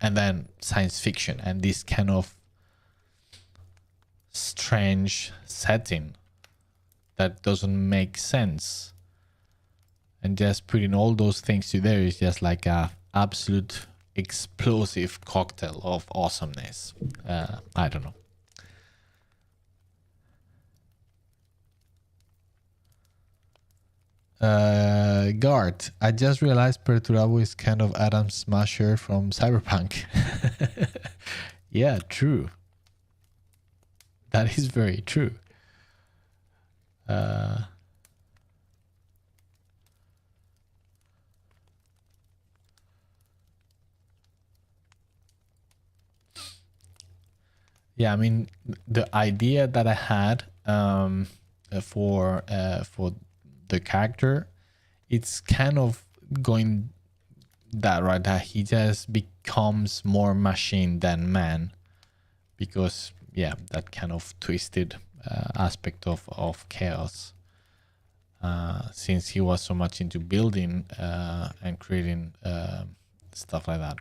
And then science fiction and this kind of strange setting that doesn't make sense, and just putting all those things together is just like a absolute explosive cocktail of awesomeness. I don't know. Guard, I just realized Perturabo is kind of Adam Smasher from Cyberpunk. Yeah, true. That is very true. Yeah, I mean, the idea that I had for the character, it's kind of going that right, that he just becomes more machine than man, because yeah, that kind of twisted aspect of chaos, since he was so much into building and creating stuff like that.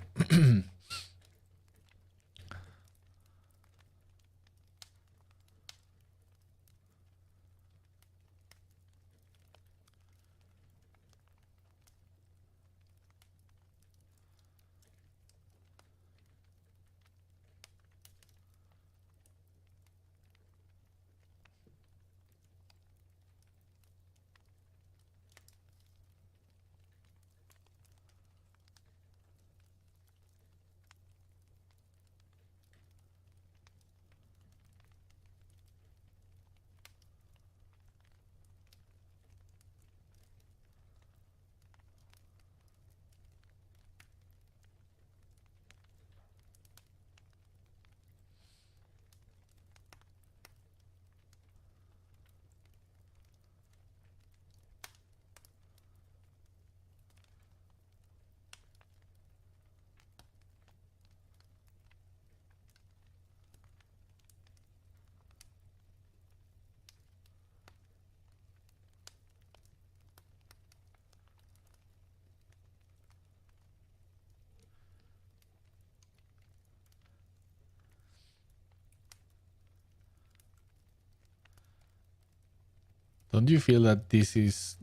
Don't you feel that this is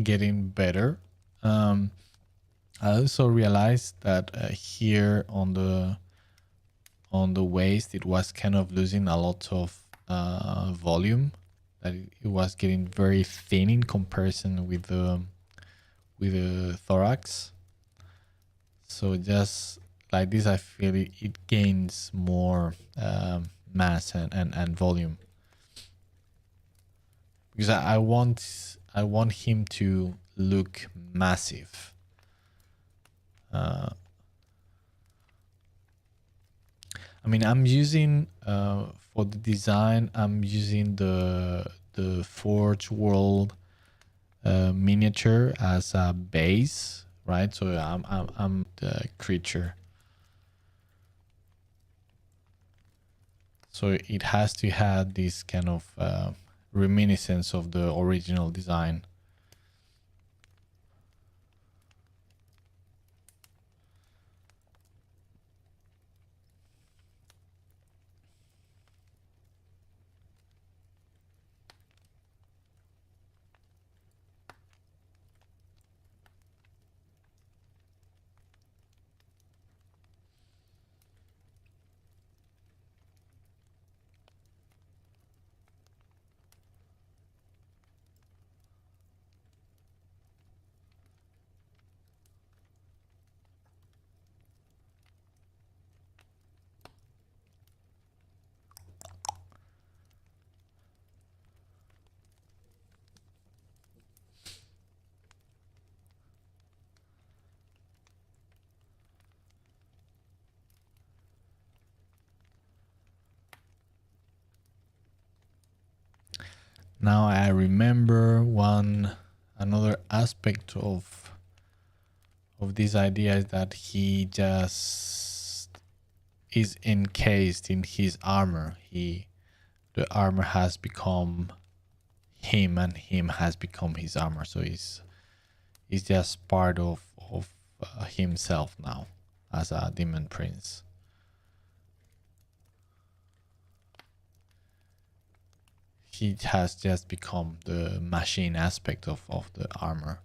getting better? I also realized that here on the waist, it was kind of losing a lot of volume. That it was getting very thin in comparison with the thorax. So just like this, I feel it gains more mass and volume, because I want him to look massive. I mean, I'm using for the design, I'm using the Forge World miniature as a base, right? So I'm the creature, so it has to have this kind of reminiscence of the original design. Now I remember another aspect of this idea is that he just is encased in his armor. The armor has become him, and him has become his armor. So he's just part of himself now as a demon prince. He has just become the machine aspect of the armor.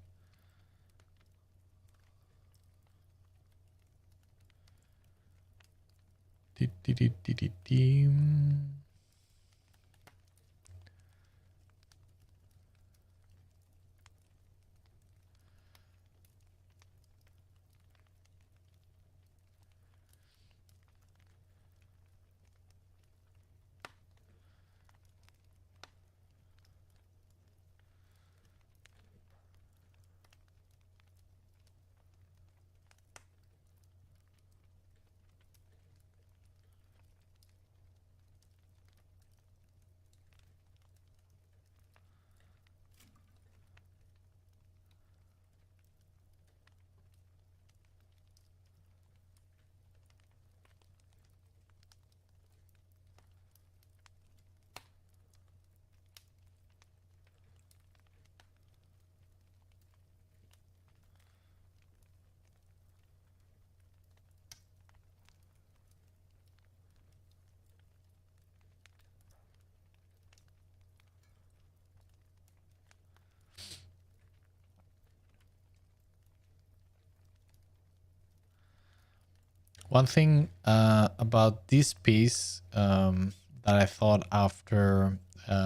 one thing about this piece that I thought after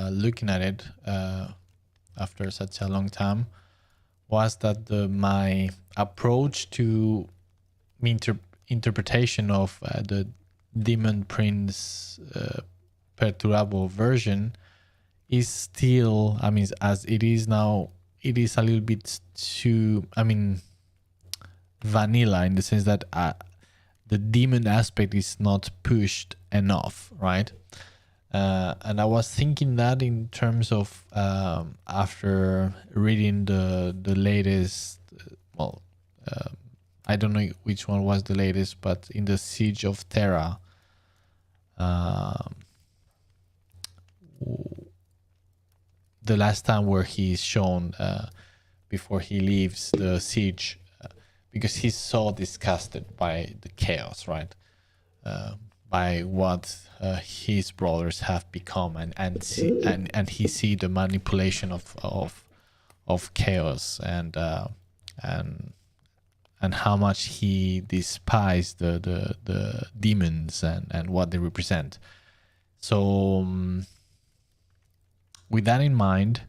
looking at it after such a long time was that my approach to interpretation of the Demon Prince Perturabo version is still, I mean, as it is now, it is a little bit too, I mean, vanilla in the sense that the demon aspect is not pushed enough, right? And I was thinking that in terms of after reading the latest, I don't know which one was the latest, but in the Siege of Terra, the last time where he's shown before he leaves the siege, because he's so disgusted by the chaos, right? By what his brothers have become, and he see the manipulation of chaos, and how much he despised the demons and what they represent. So with that in mind,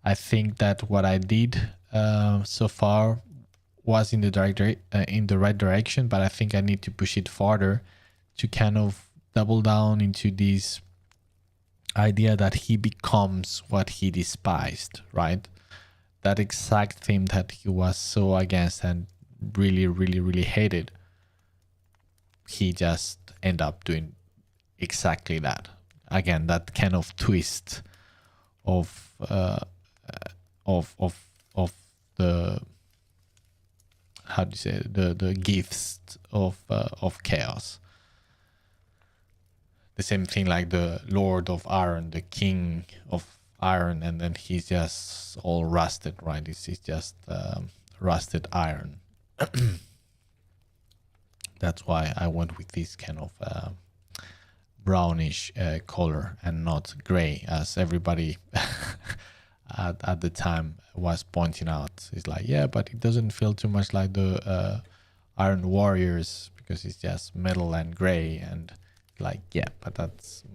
I think that what I did so far was in the right direction, but I think I need to push it farther to kind of double down into this idea that he becomes what he despised, right? That exact thing that he was so against and really, really, really hated. He just end up doing exactly that. Again, that kind of twist of the, how do you say it? the gifts of chaos. The same thing like the Lord of Iron, the King of Iron, and then he's just all rusted, right? It's just rusted iron. That's why I went with this kind of brownish color and not gray, as everybody at the time was pointing out. It's like, yeah, but it doesn't feel too much like the Iron Warriors because it's just metal and gray, and like, yeah, but that's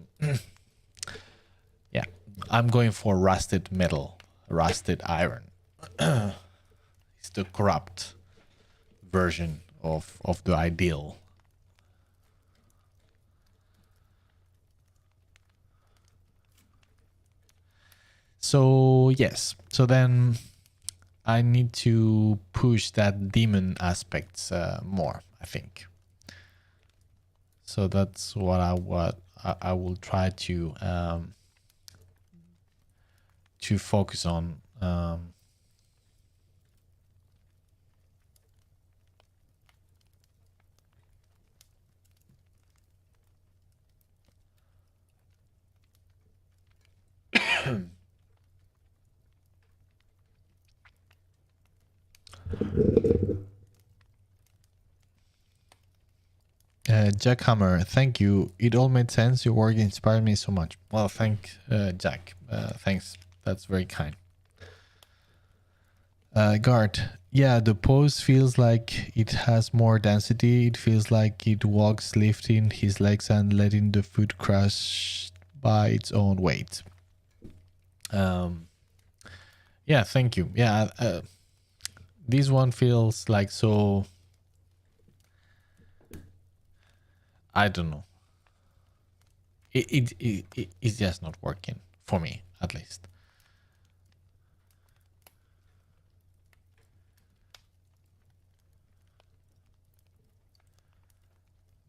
yeah, I'm going for rusted metal, rusted iron. It's the corrupt version of the ideal. So yes, so then I need to push that demon aspects more, I think. So that's what I will try to focus on. Jack Hammer, thank you. It all made sense. Your work inspired me so much. Well, Jack. Thanks. That's very kind. Guard, yeah, the pose feels like it has more density. It feels like it walks lifting his legs and letting the foot crush by its own weight. Yeah, thank you. Yeah, this one feels like so, I don't know. It's just not working for me, at least.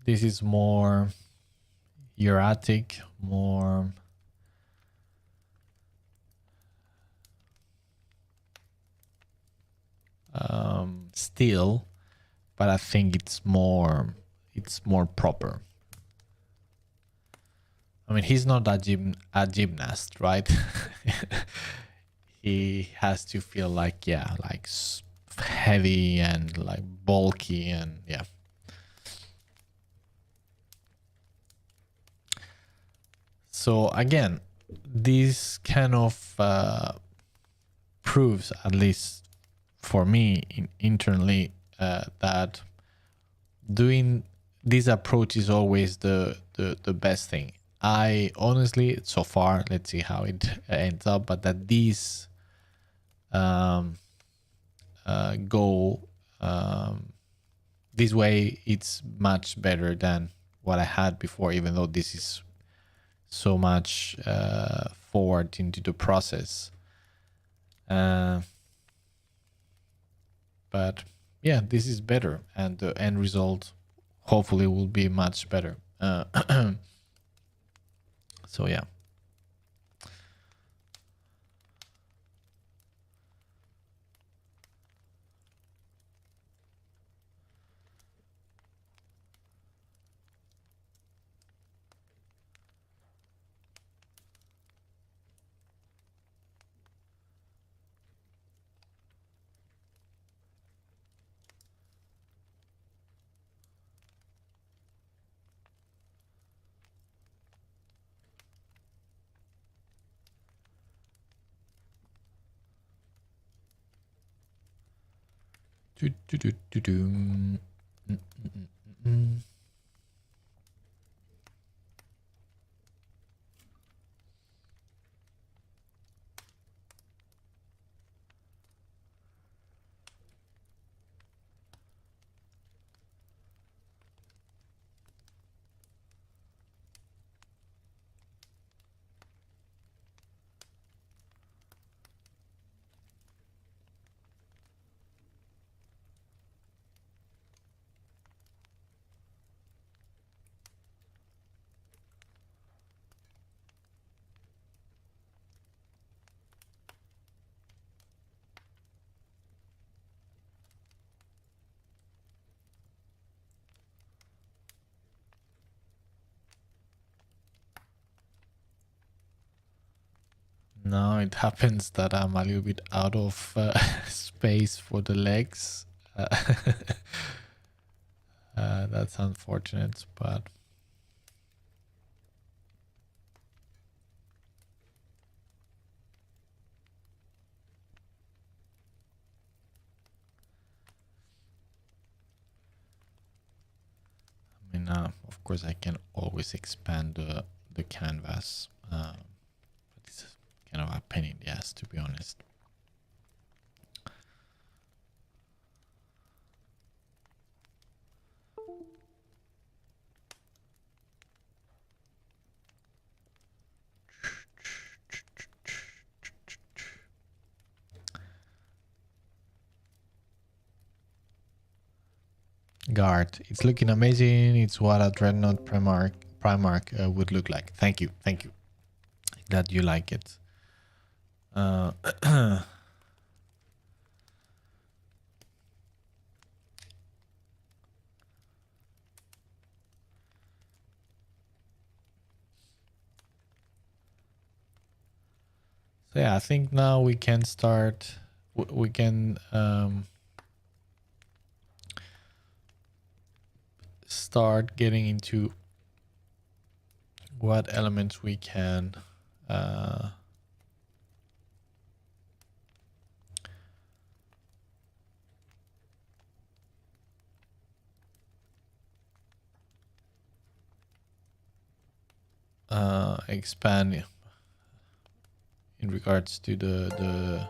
This is more erratic, more still, but I think it's more proper. I mean, he's not a gymnast, right? He has to feel like, yeah, like heavy and like bulky, and yeah. So again, this kind of proves, at least for me internally, that doing this approach is always the best thing. I honestly, so far, let's see how it ends up, but that this go this way, it's much better than what I had before, even though this is so much forward into the process. But yeah, this is better, and the end result hopefully will be much better. So yeah. Now it happens that I'm a little bit out of space for the legs. That's unfortunate, but I mean, of course, I can always expand the canvas. But it's kind of a pain in the ass, to be honest. Guard, it's looking amazing. It's what a Dreadnought Primarch would look like. Thank you, thank you. Glad you like it. So yeah, I think now we can start. We can start getting into what elements we can expand in regards to the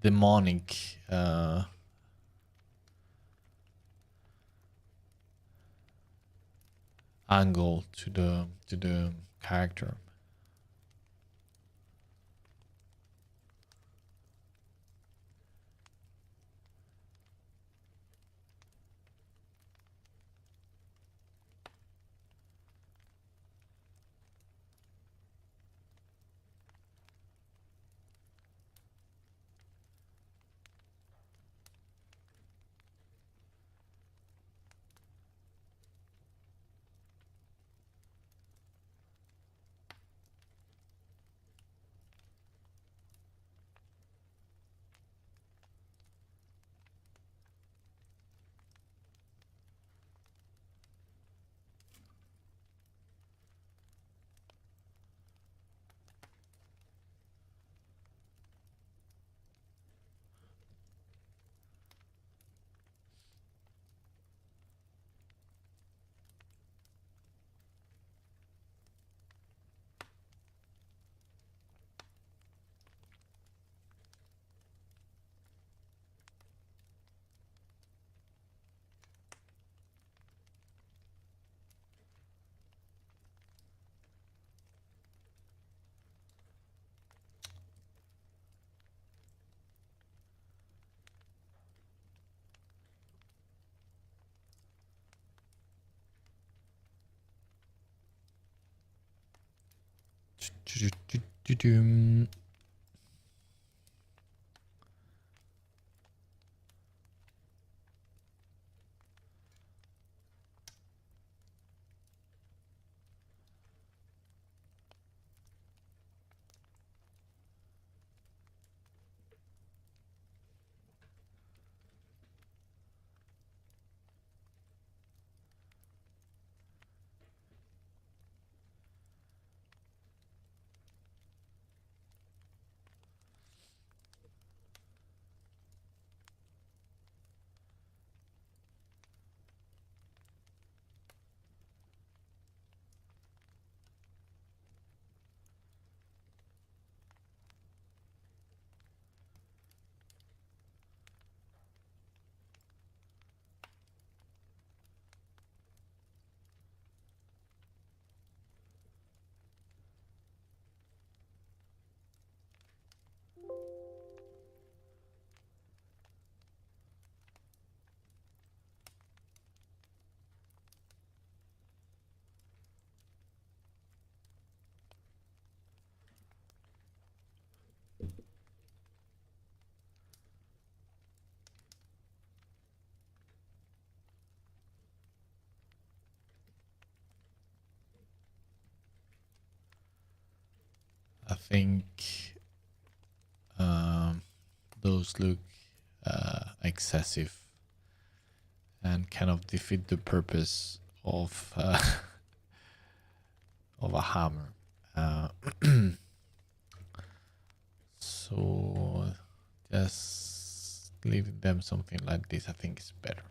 demonic angle to the character. Doo-doom. I think those look excessive and kind of defeat the purpose of of a hammer. So just leaving them something like this, I think, is better.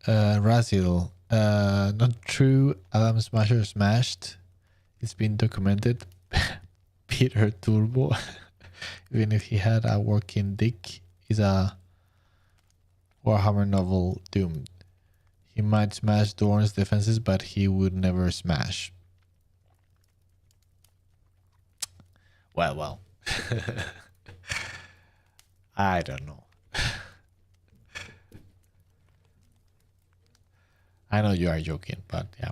Razil, not true. Adam Smasher smashed. It's been documented. Peter Turbo, even if he had a working dick, is a Warhammer novel doomed. He might smash Dorn's defenses, but he would never smash. Well. I don't know. I know you are joking, but yeah.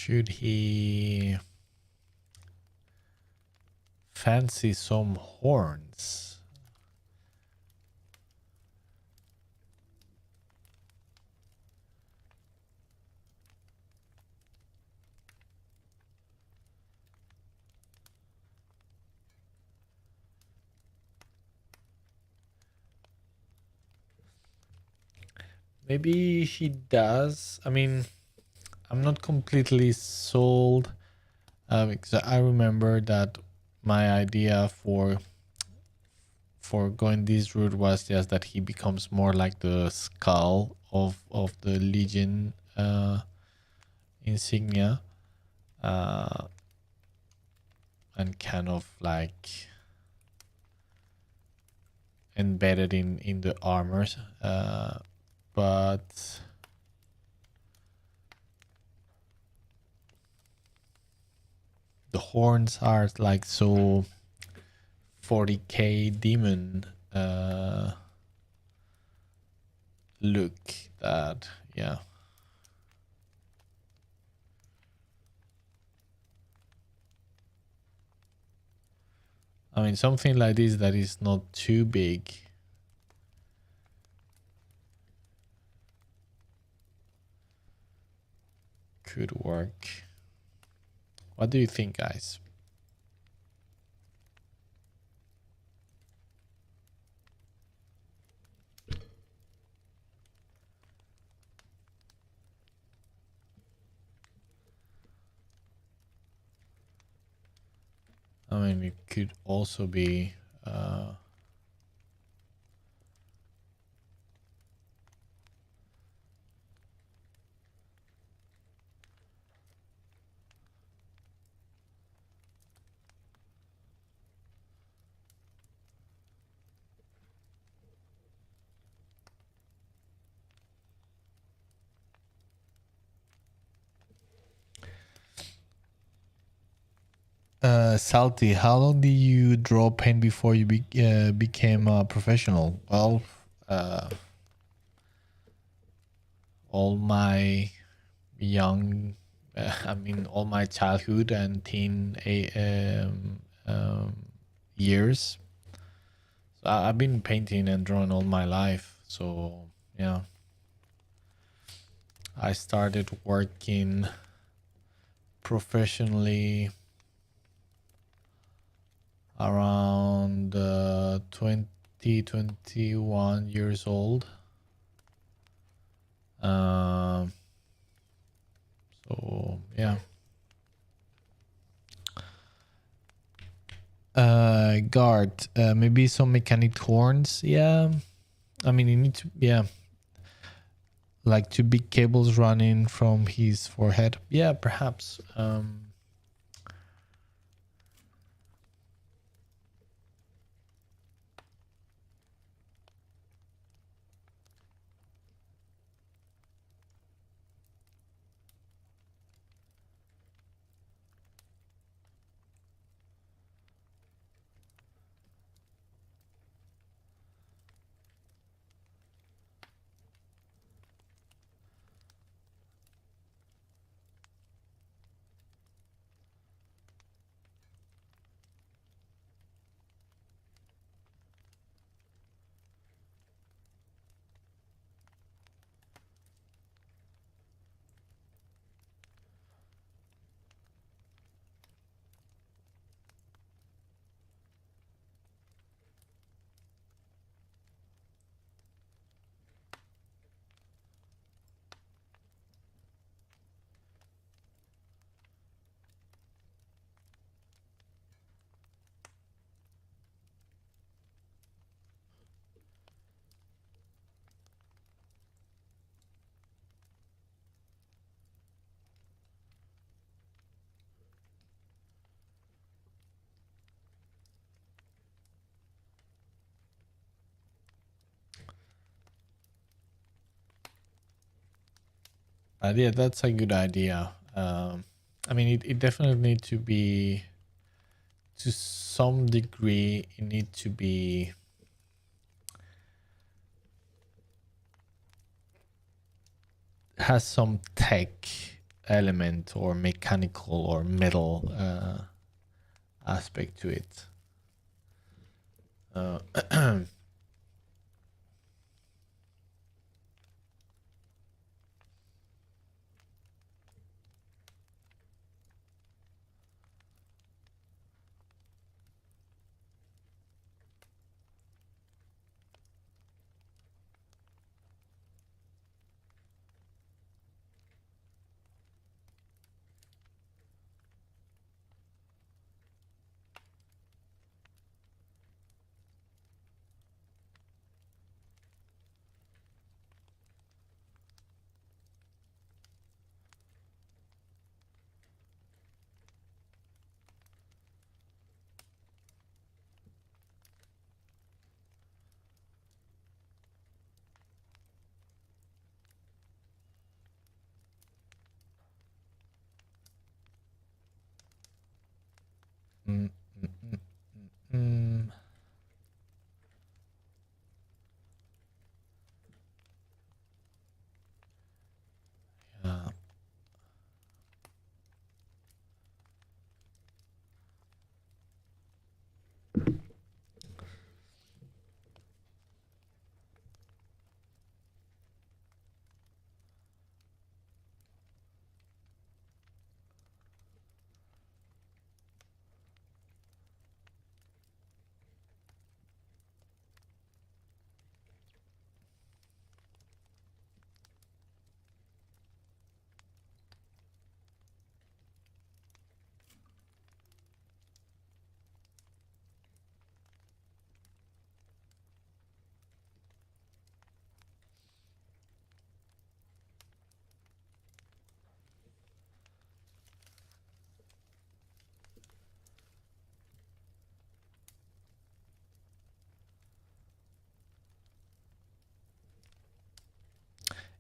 Should he fancy some horns? Maybe he does. I mean, I'm not completely sold because I remember that my idea for going this route was just that he becomes more like the skull of the Legion insignia, and kind of like embedded in the armors, but the horns are like so 40k Deamon look that, yeah. I mean, something like this that is not too big could work. What do you think, guys? I mean, it could also be Salty, how long did you draw paint before you became a professional? Well, all my young, I mean, all my childhood and teen years. So I've been painting and drawing all my life. So yeah, I started working professionally around 20, 21 years old. So yeah. Guard, maybe some mechanic horns. Yeah, I mean, you need to, yeah, like two big cables running from his forehead. Yeah, perhaps. Yeah, that's a good idea. I mean, it definitely need to be, to some degree, it need to be has some tech element or mechanical or metal aspect to it. Mm, mm, mm, mm. Yeah.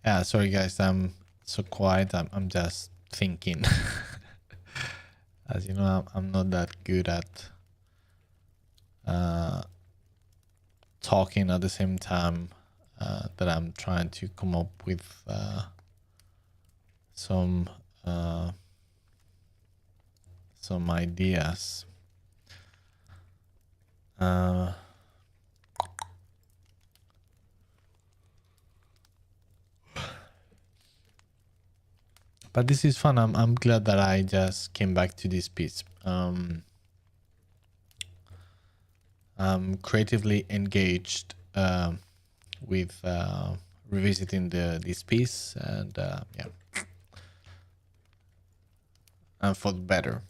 Yeah, sorry guys, I'm so quiet. I'm just thinking. As you know, I'm not that good at talking at the same time that I'm trying to come up with some ideas. But this is fun. I'm glad that I just came back to this piece. I'm creatively engaged with revisiting this piece, and yeah, and for the better,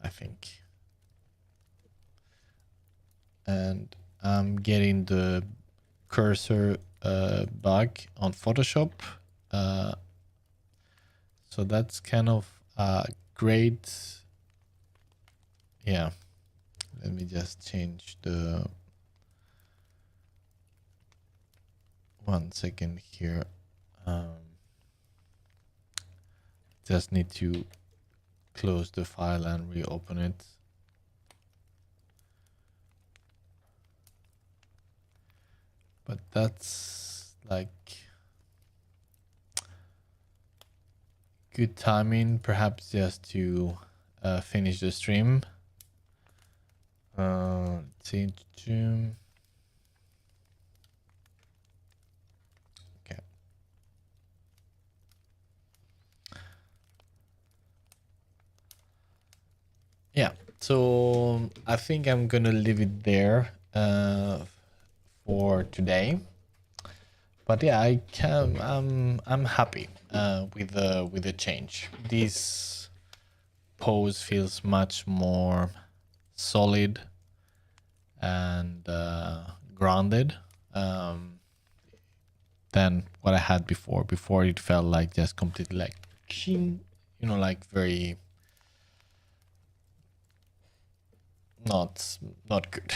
I think. And I'm getting the cursor bug on Photoshop. So that's kind of great. Yeah. Let me just change the 1 second here. Just need to close the file and reopen it. But that's like good timing, perhaps just to finish the stream. Change Zoom. Okay. Yeah. So I think I'm gonna leave it there for today. But yeah, I'm happy with the change. This pose feels much more solid and grounded than what I had before. Before it felt like just completely like, you know, like very not good.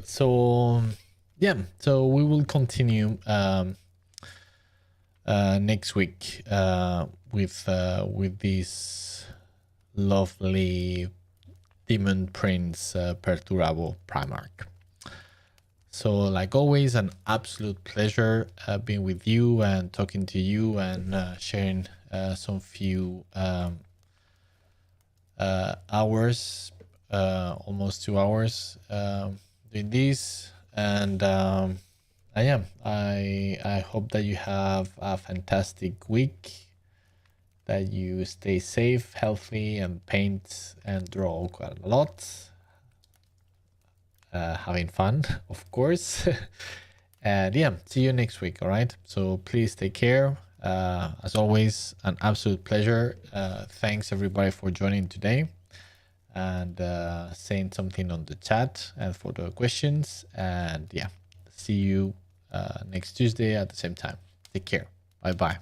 So yeah, so we will continue next week with this lovely Demon Prince Perturabo Primarch. So like always, an absolute pleasure being with you and talking to you and sharing some few hours, almost 2 hours doing this. And I hope that you have a fantastic week, that you stay safe, healthy, and paint and draw quite a lot. Having fun, of course. And yeah, see you next week. All right. So please take care. As always, an absolute pleasure. Thanks everybody for joining today and saying something on the chat and for the questions. And yeah, see you next Tuesday at the same time. Take care. Bye bye.